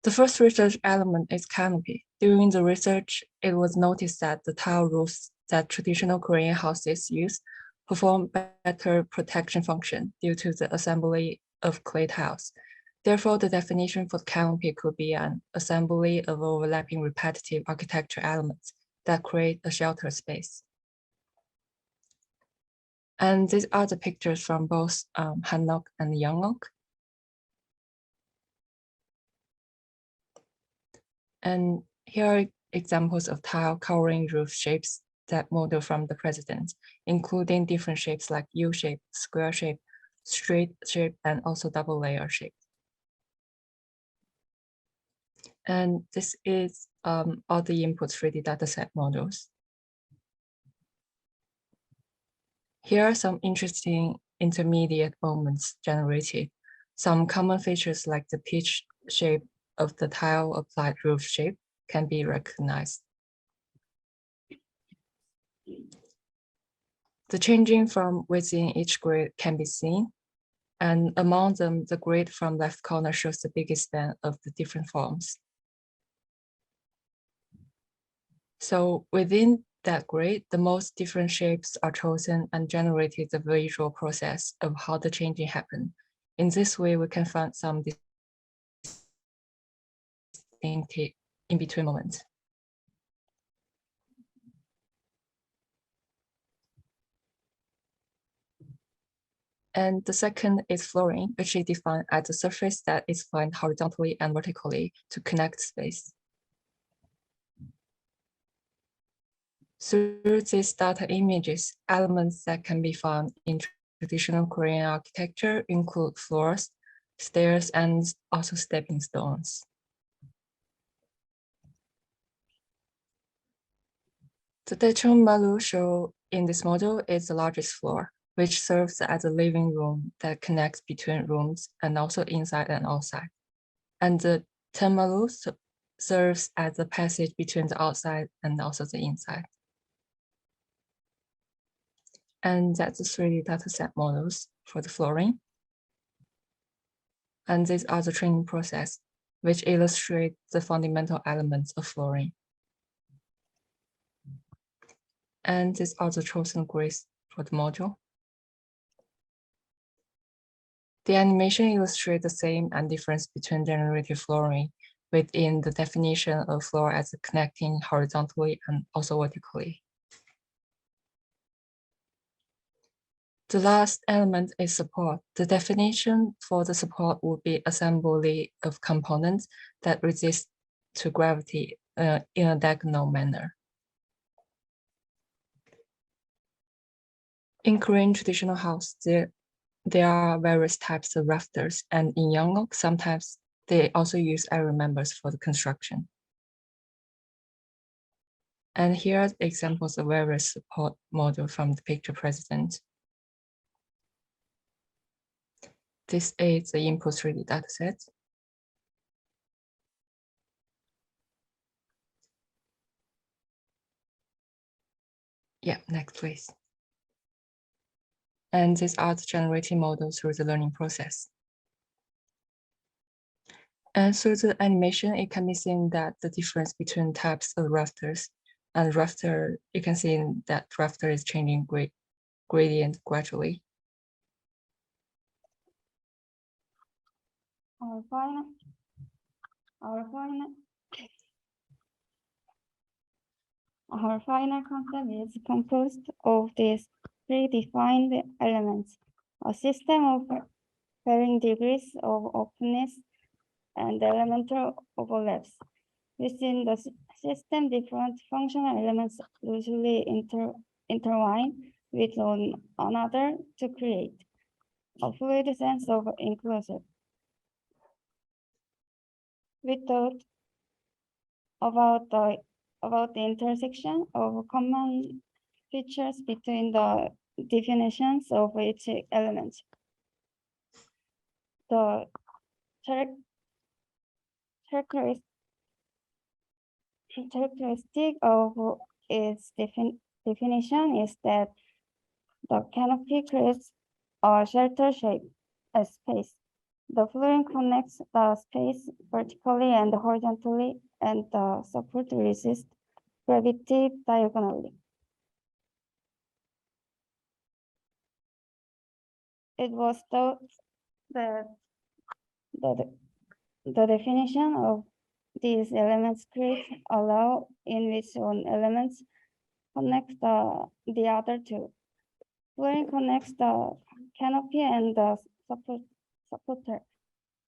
The first research element is canopy. During the research, it was noticed that the tile roofs that traditional Korean houses use perform better protection function due to the assembly of clay tiles. Therefore, the definition for the canopy could be an assembly of overlapping repetitive architecture elements that create a shelter space. And these are the pictures from both Hanok and Yeongok. And here are examples of tile covering roof shapes that model from the president, including different shapes like U shape, square shape, straight shape, and also double layer shape. And this is all the input 3D dataset models. Here are some interesting intermediate moments generated. Some common features like the pitch shape of the tile applied roof shape can be recognized. The changing from within each grid can be seen, and among them, the grid from left corner shows the biggest span of the different forms. So within that grid, the most different shapes are chosen and generated the visual process of how the changing happened. In this way, we can find some distinctive in-between moments. And the second is flooring, which is defined as a surface that is found horizontally and vertically to connect space. Through these data images, elements that can be found in traditional Korean architecture include floors, stairs, and also stepping stones. The Daechon shown in this model is the largest floor, which serves as a living room that connects between rooms and also inside and outside. And the Tenmalu serves as a passage between the outside and also the inside. And that's the 3D dataset models for the flooring. And these are the training process, which illustrate the fundamental elements of flooring. And these are the chosen grids for the module. The animation illustrates the same and difference between generative flooring within the definition of floor as connecting horizontally and also vertically. The last element is support. The definition for the support would be assembly of components that resist to gravity in a diagonal manner. In Korean traditional house, there are various types of rafters, and in Yeongok, sometimes they also use iron members for the construction. And here are examples of various support models from the picture president. This is the input 3D dataset. Yeah, next please. And these are the generating models through the learning process. And through the animation, it can be seen that the difference between types of rafters and rafter, you can see that rafter is changing gradient gradually. Our final concept is composed of these predefined elements, a system of varying degrees of openness and elemental overlaps. Within the system, different functional elements usually intertwine with one another to create a fluid sense of inclusive. We thought about the intersection of common features between the definitions of each element. The characteristic of its definition is that the canopy creates a shelter shape, a space. The flooring connects the space vertically and horizontally, and the support resists gravity diagonally. It was thought that the definition of these elements creates a law in which one element connects the other two. Flooring connects the canopy and the supporter.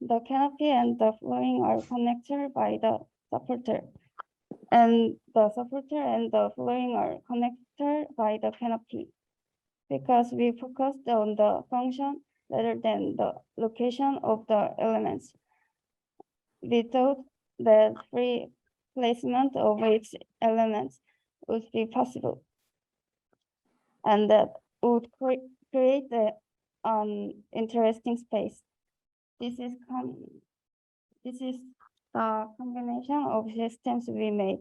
The canopy and the flooring are connected by the supporter, and the supporter and the flooring are connected by the canopy. Because we focused on the function rather than the location of the elements, we thought that free placement of each element would be possible, and that would create an interesting space. This is the combination of systems we made.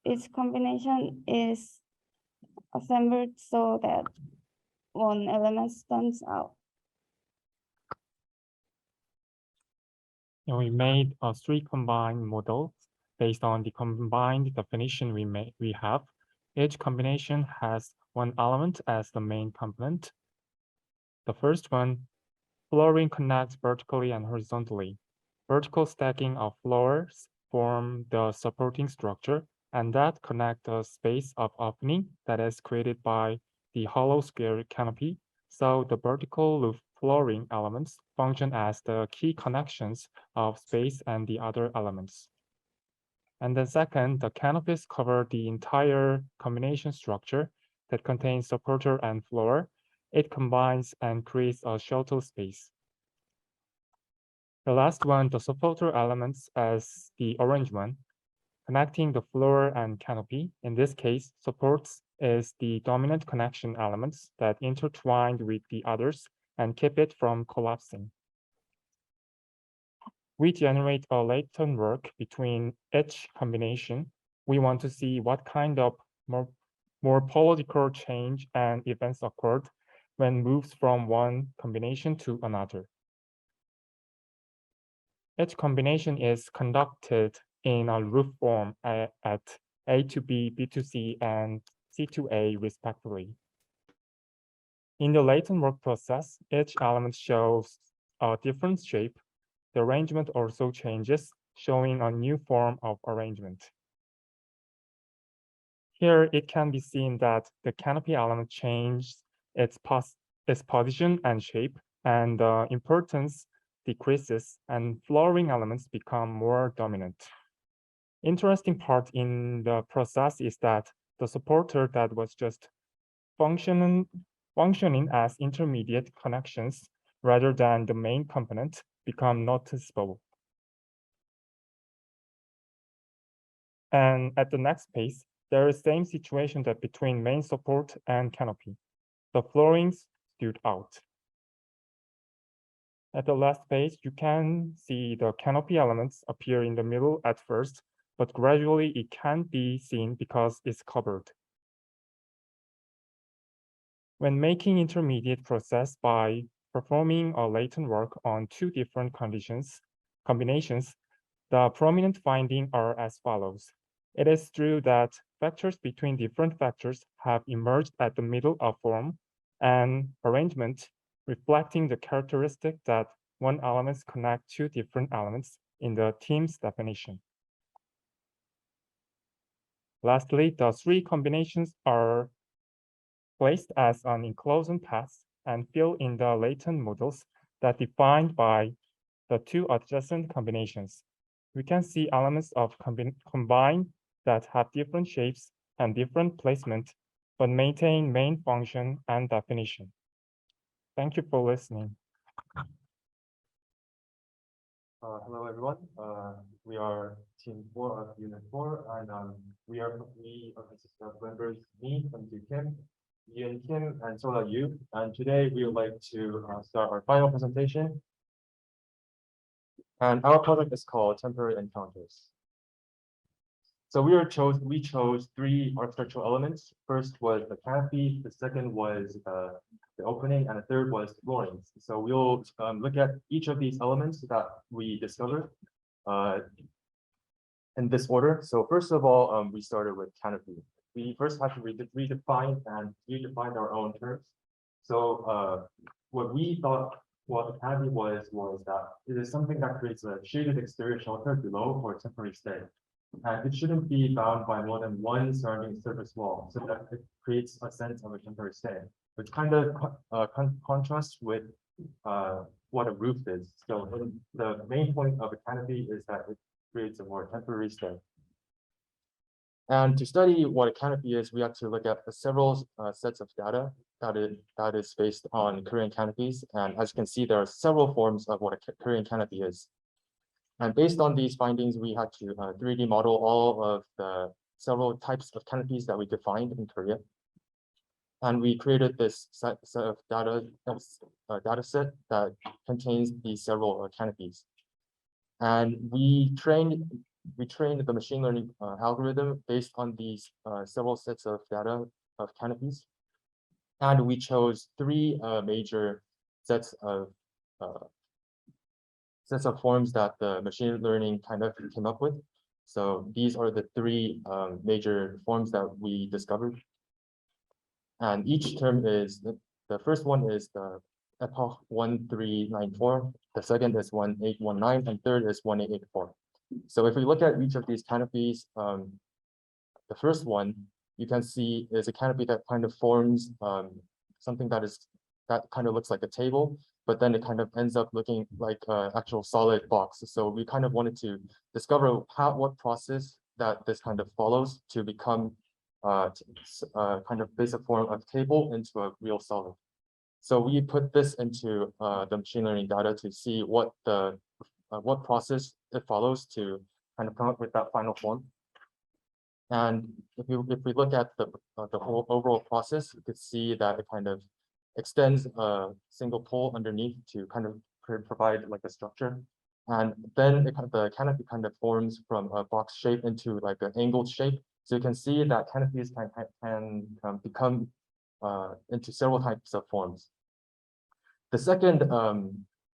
Each combination is assembled so that one element stands out. And we made a 3 combined models based on the combined definition we have. Each combination has one element as the main component. The first one, flooring connects vertically and horizontally. Vertical stacking of floors form the supporting structure, and that connect the space of opening that is created by the hollow square canopy. So the vertical roof flooring elements function as the key connections of space and the other elements. And then second, the canopies cover the entire combination structure that contains supporter and floor. It combines and creates a shelter space. The last one, the supporter elements as the orange one, connecting the floor and canopy. In this case, supports is the dominant connection elements that intertwined with the others and keep it from collapsing. We generate a latent work between each combination. We want to see what kind of morphological change and events occurred when moves from one combination to another. Each combination is conducted in a roof form at A to B, B to C, and C to A, respectively. In the latent work process, each element shows a different shape. The arrangement also changes, showing a new form of arrangement. Here, it can be seen that the canopy element changes its position and shape, and the importance decreases, and flooring elements become more dominant. Interesting part in the process is that the supporter that was just functioning as intermediate connections rather than the main component become noticeable. And at the next page, there is same situation that between main support and canopy. The flooring stood out. At the last page, you can see the canopy elements appear in the middle at first, but gradually it can't be seen because it's covered. When making intermediate process by performing a latent work on 2 different combinations, the prominent findings are as follows. It is true that vectors between different vectors have emerged at the middle of form and arrangement, reflecting the characteristic that one element connects 2 different elements in the team's definition. Lastly, the 3 combinations are placed as an enclosed path and fill in the latent models that defined by the 2 adjacent combinations. We can see elements of combine that have different shapes and different placement, but maintain main function and definition. Thank you for listening. Hello, everyone. We are team 4 of Unit 4, and we consist of members me and Kim, Yoon Kim and Sola Yu, and today we would like to start our final presentation. And our project is called Temporary Encounters. So we chose three architectural elements. First was the canopy, the second was the opening, and the third was the floorings. So we'll look at each of these elements that we discovered in this order. So first of all, we started with canopy. We first had to redefine our own terms. So what we thought what the canopy was that it is something that creates a shaded exterior shelter below for temporary stay. And it shouldn't be bound by more than one surrounding surface wall, so that it creates a sense of a temporary stay, which kind of contrasts with what a roof is. So the main point of a canopy is that it creates a more temporary stay. And to study what a canopy is, we have to look at several sets of data that is based on Korean canopies. And as you can see, there are several forms of what a Korean canopy is. And based on these findings, we had to 3D model all of the several types of canopies that we could find in Korea. And we created this set of data set that contains these several canopies. And we trained the machine learning algorithm based on these several sets of data of canopies. And we chose three major sets of forms that the machine learning kind of came up with. So these are the three major forms that we discovered. And each term is, the first one is the epoch 1394, the second is 1819, and third is 1884. So if we look at each of these canopies, the first one you can see is a canopy that kind of forms something that kind of looks like a table, but then it kind of ends up looking like an actual solid box. So we kind of wanted to discover what process that this kind of follows to become kind of basic form of table into a real solid. So we put this into the machine learning data to see what process it follows to kind of come up with that final form. And if we look at the whole overall process, you could see that it kind of extends a single pole underneath to kind of provide like a structure. And then the canopy kind of forms from a box shape into like an angled shape. So you can see that canopies can become into several types of forms. The second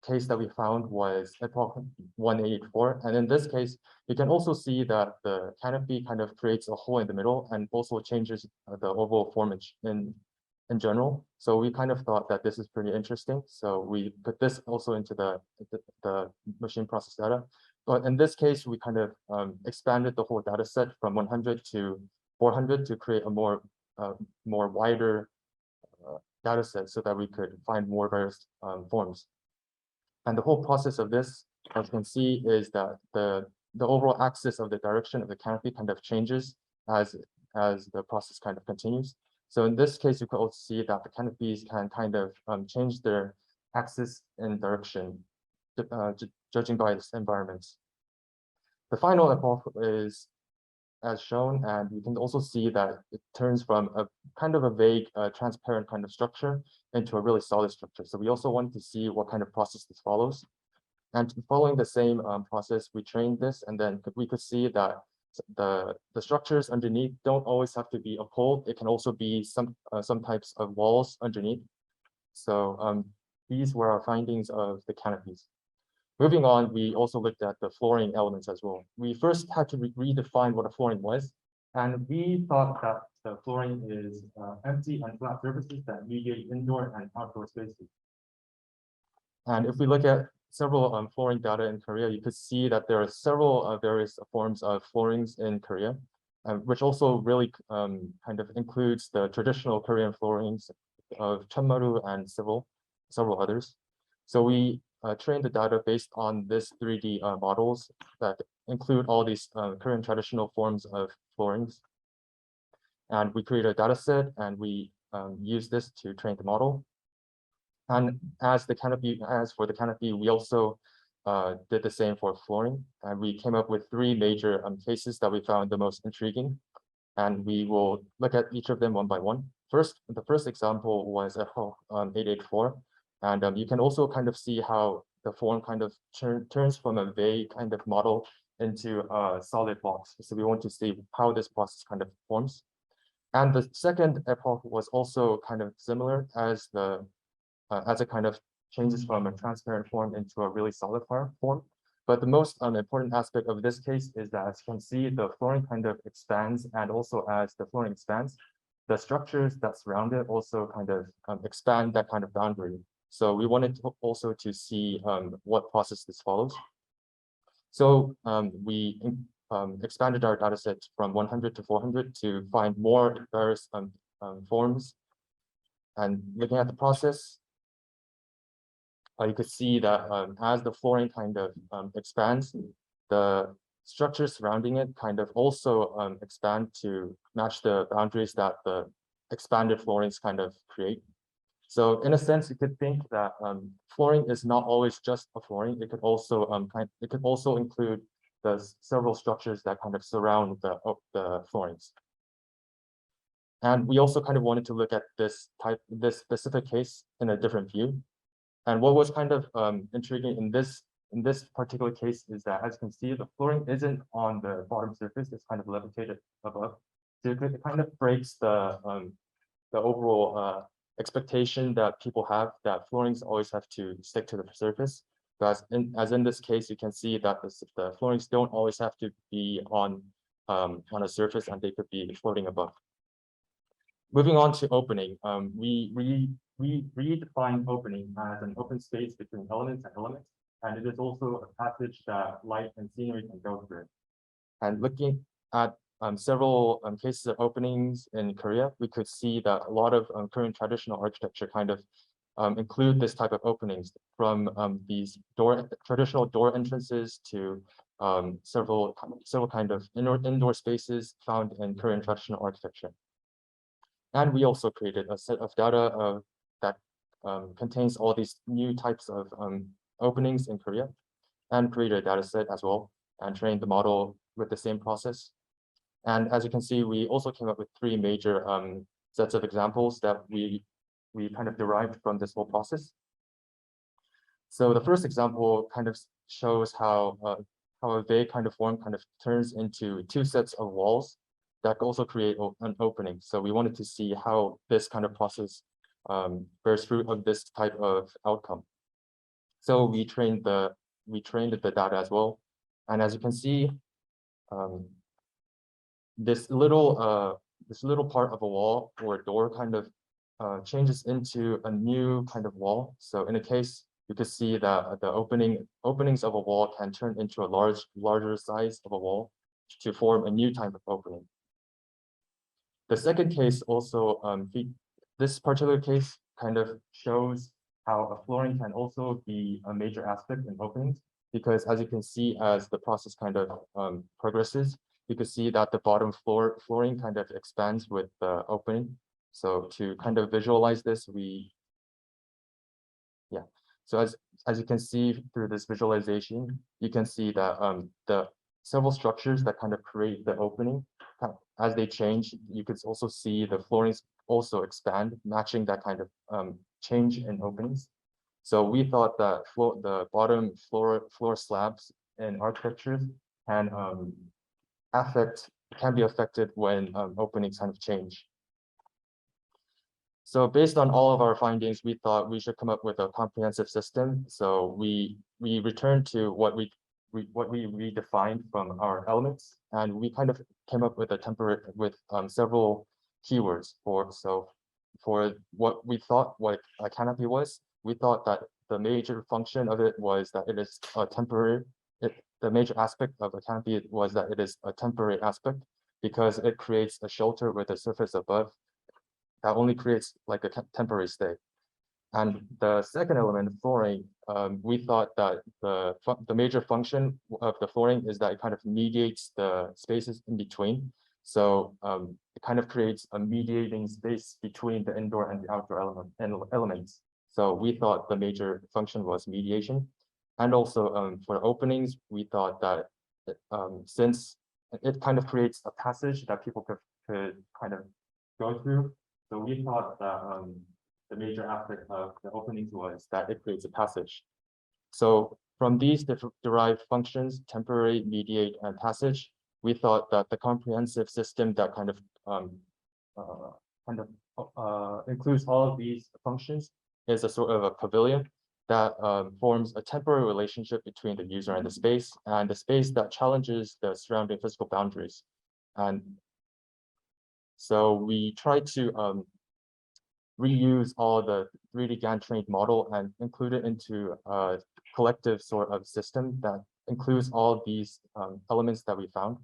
case that we found was epoch 1884. And in this case, you can also see that the canopy kind of creates a hole in the middle and also changes the overall form in general. So we kind of thought that this is pretty interesting. So we put this also into the machine process data. But in this case, we kind of expanded the whole data set from 100 to 400 to create a more wider data set so that we could find more various forms. And the whole process of this, as you can see, is that the overall axis of the direction of the canopy kind of changes as the process kind of continues. So in this case, you can also see that the canopies can kind of change their axis and direction, judging by this environment. The final epoch is as shown, and you can also see that it turns from a kind of a vague, transparent kind of structure into a really solid structure. So we also want to see what kind of process this follows. And following the same process, we trained this, and then we could see that the structures underneath don't always have to be a pole. It can also be some types of walls underneath. So these were our findings of the canopies. Moving on, we also looked at the flooring elements as well. We first had to redefine what a flooring was, and we thought that the flooring is empty and flat surfaces that mediate indoor and outdoor spaces. And if we look at several flooring data in Korea, you could see that there are several various forms of floorings in Korea, which also really kind of includes the traditional Korean floorings of Chonmaru and several others. So we trained the data based on this 3D models that include all these Korean traditional forms of floorings. And we created a data set and we use this to train the model. And as for the canopy, we also did the same for flooring. And we came up with three major cases that we found the most intriguing. And we will look at each of them one by one. the first example was FO 884, and you can also kind of see how the form kind of turns from a vague kind of model into a solid box. So we want to see how this process kind of forms. And the second epoch was also kind of similar as it kind of changes from a transparent form into a really solid form. But the most important aspect of this case is that, as you can see, the flooring kind of expands, and also as the flooring expands, the structures that surround it also kind of expand that kind of boundary. So we wanted to also to see what process this follows. So we expanded our data set from 100 to 400 to find more various forms. And looking at the process, you could see that as the flooring kind of expands, the structures surrounding it kind of also expand to match the boundaries that the expanded floorings kind of create. So in a sense, you could think that flooring is not always just a flooring. It could also include the several structures that kind of surround the floorings. And we also kind of wanted to look at this specific case in a different view. And what was kind of intriguing in this particular case is that, as you can see, the flooring isn't on the bottom surface; it's kind of levitated above. So it kind of breaks the overall expectation that people have that floorings always have to stick to the surface. But as in this case, you can see that the floorings don't always have to be on a surface, and they could be floating above. Moving on to opening, we redefine opening as an open space between elements and elements, and it is also a passage that light and scenery can go through. And looking at several cases of openings in Korea, we could see that a lot of Korean traditional architecture kind of include this type of openings, from these traditional door entrances to several kind of indoor spaces found in Korean traditional architecture. And we also created a set of data that contains all these new types of openings in Korea, and created a data set as well, and trained the model with the same process. And as you can see, we also came up with 3 major sets of examples that we kind of derived from this whole process. So the first example kind of shows how a vague kind of form kind of turns into 2 sets of walls that also create an opening. So we wanted to see how this kind of process bears fruit of this type of outcome. So we trained the data as well. And as you can see, this little part of a wall or a door kind of changes into a new kind of wall. So in a case, you could see that the openings of a wall can turn into a larger size of a wall to form a new type of opening. The second case also, this particular case kind of shows how a flooring can also be a major aspect in openings, because as you can see, as the process kind of progresses, you can see that the bottom flooring kind of expands with the opening. So to kind of visualize this, so as you can see through this visualization, you can see that the several structures that kind of create the opening, as they change, you could also see the floorings also expand, matching that kind of change in openings. So we thought that the bottom floor slabs in architecture can be affected when openings kind of change. So based on all of our findings, we thought we should come up with a comprehensive system. So we returned to what we redefined from our elements, and we kind of came up with several keywords for what we thought what a canopy was. We thought that the major function of it was that it is a temporary. The major aspect of a canopy was that it is a temporary aspect, because it creates a shelter with a surface above that only creates like a temporary stay. And the second element, flooring, we thought that the major function of the flooring is that it kind of mediates the spaces in between. So it kind of creates a mediating space between the indoor and the outdoor elements. So we thought the major function was mediation. And also for openings, we thought that since it kind of creates a passage that people could kind of go through, So we thought that the major aspect of the openings was that it creates a passage. So from these derived functions, temporary, mediate, and passage, we thought that the comprehensive system that kind of includes all of these functions is a sort of a pavilion that forms a temporary relationship between the user and the space that challenges the surrounding physical boundaries. And so we try to reuse all the 3D GAN trained model and include it into a collective sort of system that includes all these elements that we found.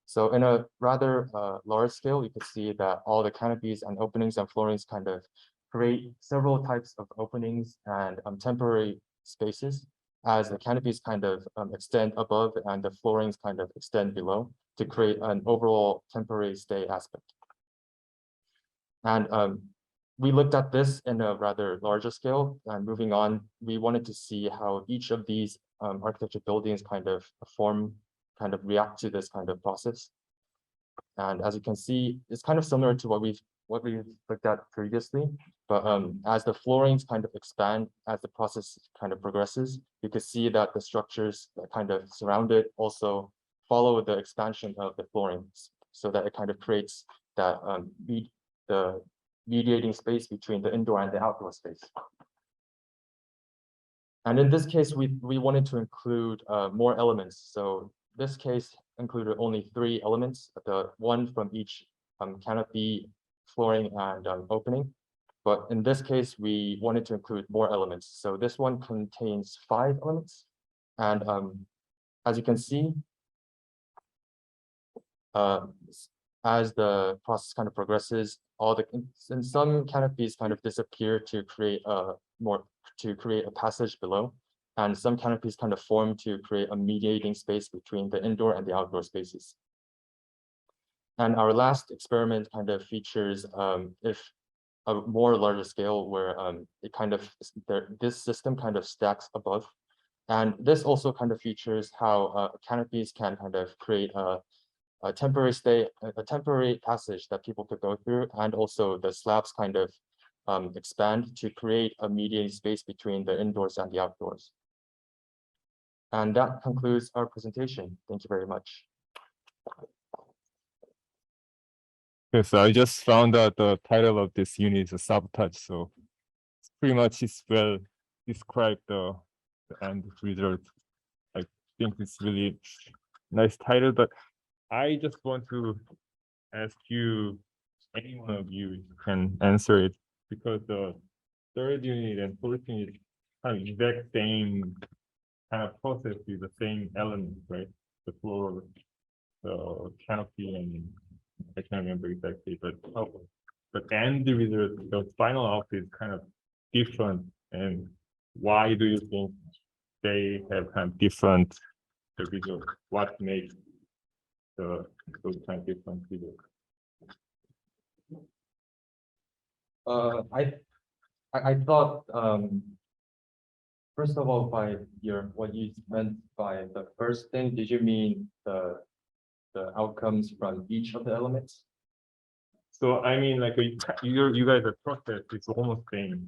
So in a rather large scale, you could see that all the canopies and openings and floorings kind of create several types of openings and temporary spaces as the canopies kind of extend above and the floorings kind of extend below to create an overall temporary stay aspect. And we looked at this in a rather larger scale, and moving on, we wanted to see how each of these architecture buildings kind of react to this kind of process. And as you can see, it's kind of similar to what we looked at previously, but as the floorings kind of expand, as the process kind of progresses, you can see that the structures that kind of surround it also follow the expansion of the floorings, so that it kind of creates that the mediating space between the indoor and the outdoor space. And in this case, we wanted to include more elements. So this case included only 3 elements, the one from each canopy, flooring, and opening. But in this case, we wanted to include more elements. So this one contains 5 elements. And as you can see, as the process kind of progresses, and some canopies kind of disappear to create a passage below, and some canopies kind of form to create a mediating space between the indoor and the outdoor spaces. And our last experiment kind of features if a more larger scale where it kind of this system kind of stacks above, and this also kind of features how canopies can kind of create a temporary stay, a temporary passage that people could go through, and also the slabs kind of expand to create a mediating space between the indoors and the outdoors. And that concludes our presentation. Thank you very much. Okay, so I just found out the title of this unit is a sabotage, so it's pretty much it's well described the end result. I think it's really nice title, but I just want to ask you, any one of you can answer it, because the 3rd unit and 4th unit kind of exact same kind of process with the same elements, right? The floor, the canopy, and I can't remember exactly, but end result, the final output is kind of different. And why do you think they have kind of different result? What makes those kind of different videos? I thought first of all, by what you meant by the first thing, did you mean the outcomes from each of the elements? So I mean, like you guys are process, it's almost same.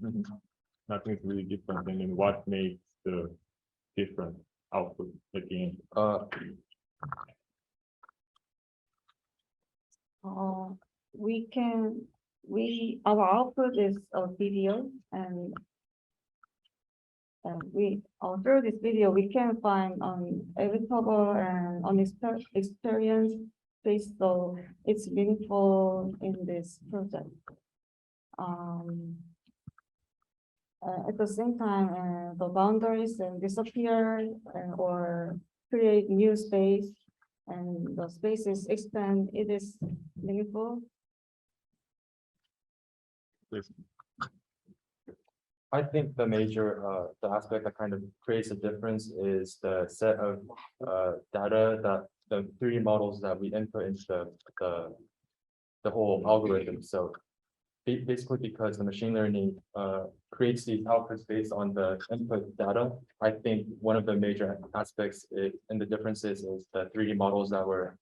Nothing's really different. And then what makes the different output at the end? Our output is a video, and through this video we can find inevitable and experience space, so it's meaningful in this project. At the same time, the boundaries disappear or create new space, and the spaces expand. It is meaningful. I think the major the aspect that kind of creates a difference is the set of data that the 3D models that we input into the whole algorithm. So basically, because the machine learning creates these outputs based on the input data, I think one of the major aspects in the differences is the 3D models that were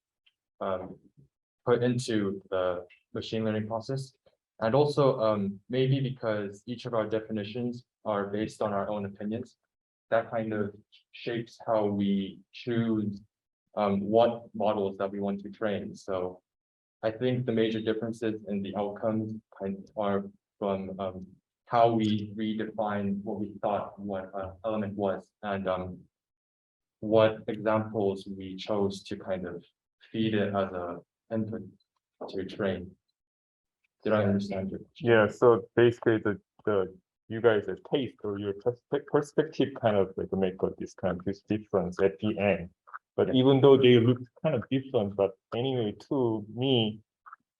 put into the machine learning process. And also, maybe because each of our definitions are based on our own opinions, that kind of shapes how we choose what models that we want to train. So I think the major differences in the outcomes are from how we redefine what we thought what element was, and what examples we chose to kind of feed it as a input to train. Did I understand you? Yeah, so basically the you guys' taste or your perspective kind of like make this kind of this difference at the end. But Yeah. even though they look kind of different, but anyway, to me,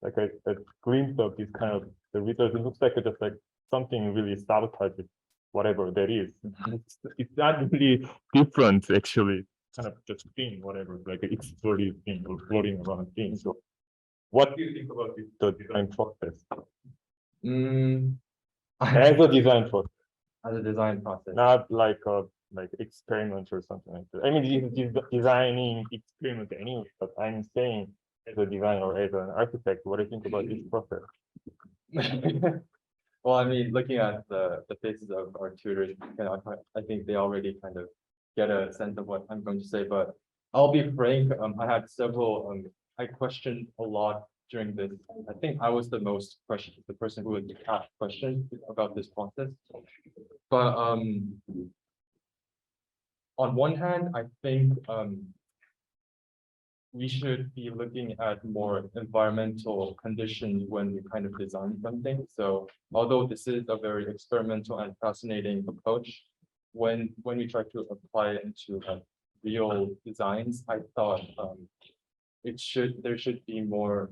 like a glimpse of this kind of the result, it looks like just like something really sabotages whatever that is. It's not really different actually, kind of just thing, whatever, like an exploding thing or floating around thing. So what do you think about this, the design process? As a design process, As a design process. not like a experiment or something like that. I mean, designing experiment anyway, but I'm saying as a designer or as an architect, what do you think about this process? Well, I mean, looking at the faces of our tutors, I think they already kind of get a sense of what I'm going to say, but I'll be frank, I had several, I questioned a lot during this. I think I was the person who would ask questions about this process. But on one hand, I think we should be looking at more environmental conditions when we kind of design something. So although this is a very experimental and fascinating approach, when we try to apply it into real designs, I thought there should be more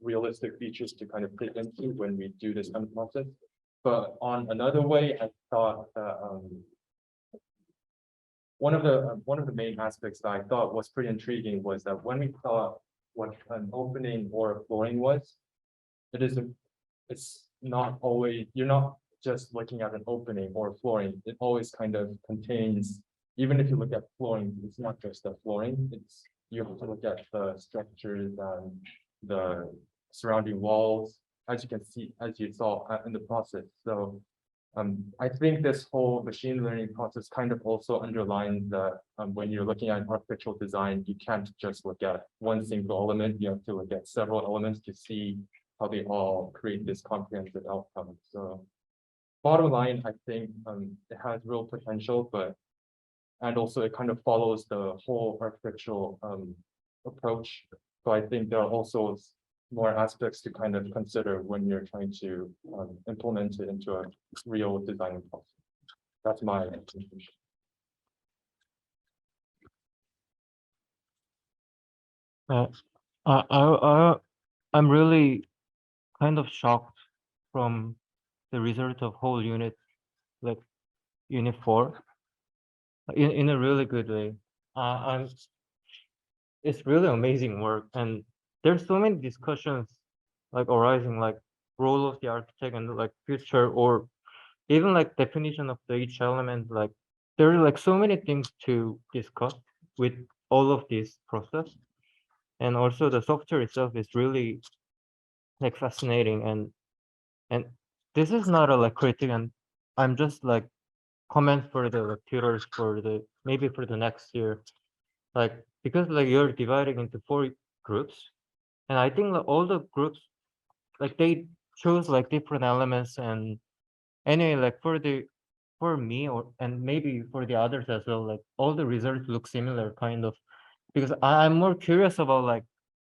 realistic features to kind of fit into when we do this kind of process. But on another way, I thought that one of the main aspects that I thought was pretty intriguing was that when we thought what an opening or a flooring was, it's not always, you're not just looking at an opening or a flooring. It always kind of contains, even if you look at flooring, it's not just the flooring, you have to look at the structures and the surrounding walls, as you saw in the process. So I think this whole machine learning process kind of also underlines that when you're looking at architectural design, you can't just look at one single element. You have to look at several elements to see how they all create this comprehensive outcome. So bottom line, I think it has real potential, and also it kind of follows the whole architectural approach. So I think there are also more aspects to kind of consider when you're trying to implement it into a real design process. That's my conclusion. I'm really kind of shocked from the result of whole unit, like unit 4, in a really good way. It's really amazing work, and there's so many discussions like arising, like role of the architect and like future, or even like definition of each element. Like there are like so many things to discuss with all of this process, and also the software itself is really like fascinating, and this is not a like critic, and I'm just like comment for the like, tutors for the maybe for the next year, like because like you're dividing into 4 groups, and I think that all the groups like they chose like different elements, and anyway like for me and maybe for the others as well, like all the results look similar kind of, because I'm more curious about like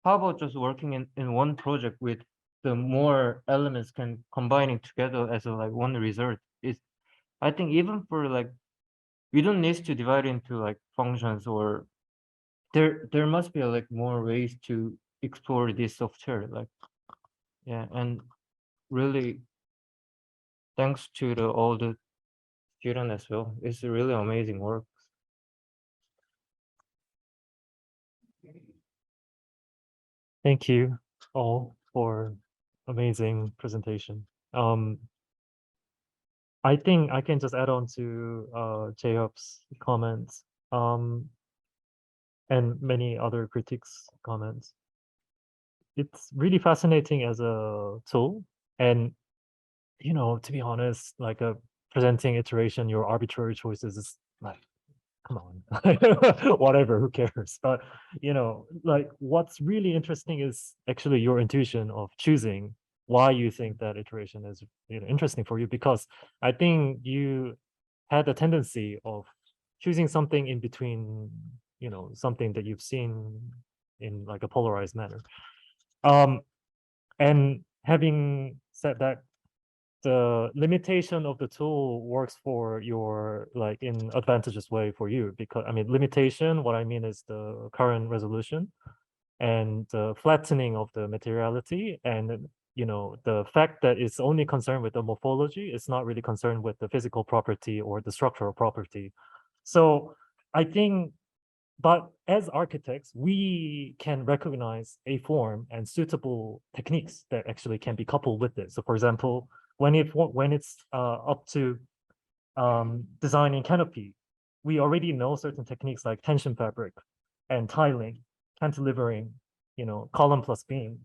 how about just working in one project with the more elements can combining together as a like one result. Is I think even for like we don't need to divide into like functions, or there must be like more ways to explore this software, like yeah. And really thanks to all the student as well, it's really amazing work. Thank you all for amazing presentation. I think I can just add on to J-Hop's comments and many other critics' comments. it's really fascinating as a tool. And, to be honest, like presenting iteration, your arbitrary choices is like, come on, whatever, who cares? But, like what's really interesting is actually your intuition of choosing why you think that iteration is, interesting for you, because I think you had a tendency of choosing something in between, something that you've seen in like a polarized manner. And having said that, the limitation of the tool works for your like in advantageous way for you, because I mean limitation, what I mean is the current resolution and the flattening of the materiality, and the fact that it's only concerned with the morphology, it's not really concerned with the physical property or the structural property. So I think, but as architects, we can recognize a form and suitable techniques that actually can be coupled with it. So for example, when it's up to designing canopy, we already know certain techniques like tension fabric and tiling, cantilevering, column plus beam,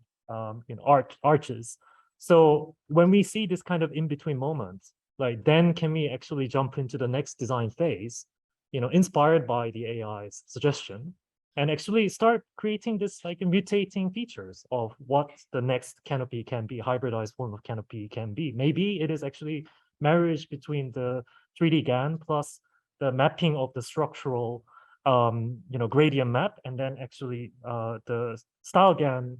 arches. So when we see this kind of in-between moments, like then can we actually jump into the next design phase, inspired by the AI's suggestion, and actually start creating this like mutating features of what the next canopy can be, hybridized form of canopy can be. Maybe it is actually marriage between the 3D GAN plus the mapping of the structural, gradient map, and then actually the style GAN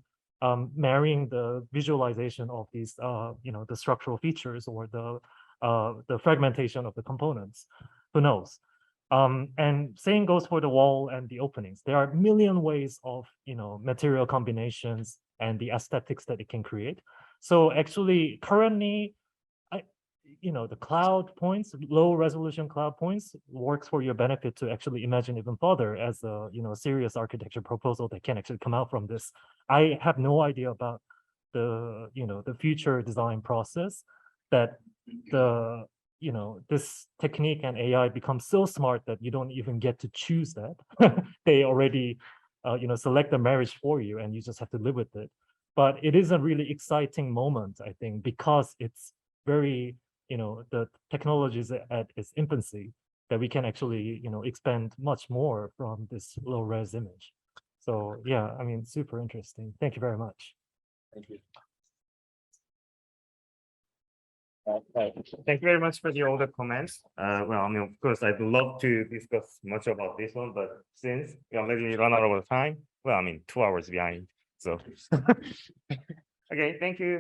marrying the visualization of these, the structural features or the fragmentation of the components. Who knows? And same goes for the wall and the openings. There are a million ways of, material combinations and the aesthetics that it can create. So actually currently, the cloud points, low resolution cloud points works for your benefit to actually imagine even further as a, serious architecture proposal that can actually come out from this. I have no idea about the, the future design process that this technique and AI become so smart that you don't even get to choose that. They already, select the marriage for you and you just have to live with it. But it is a really exciting moment, I think, because it's very, the technology is at its infancy, that we can actually, expand much more from this low res image. So yeah, I mean, super interesting. Thank you very much. Thank you. Thank you very much for all the comments. Well, I mean, of course, I'd love to discuss much about this one, but since we already run out of time, well, I mean, 2 hours behind. So, okay, thank you.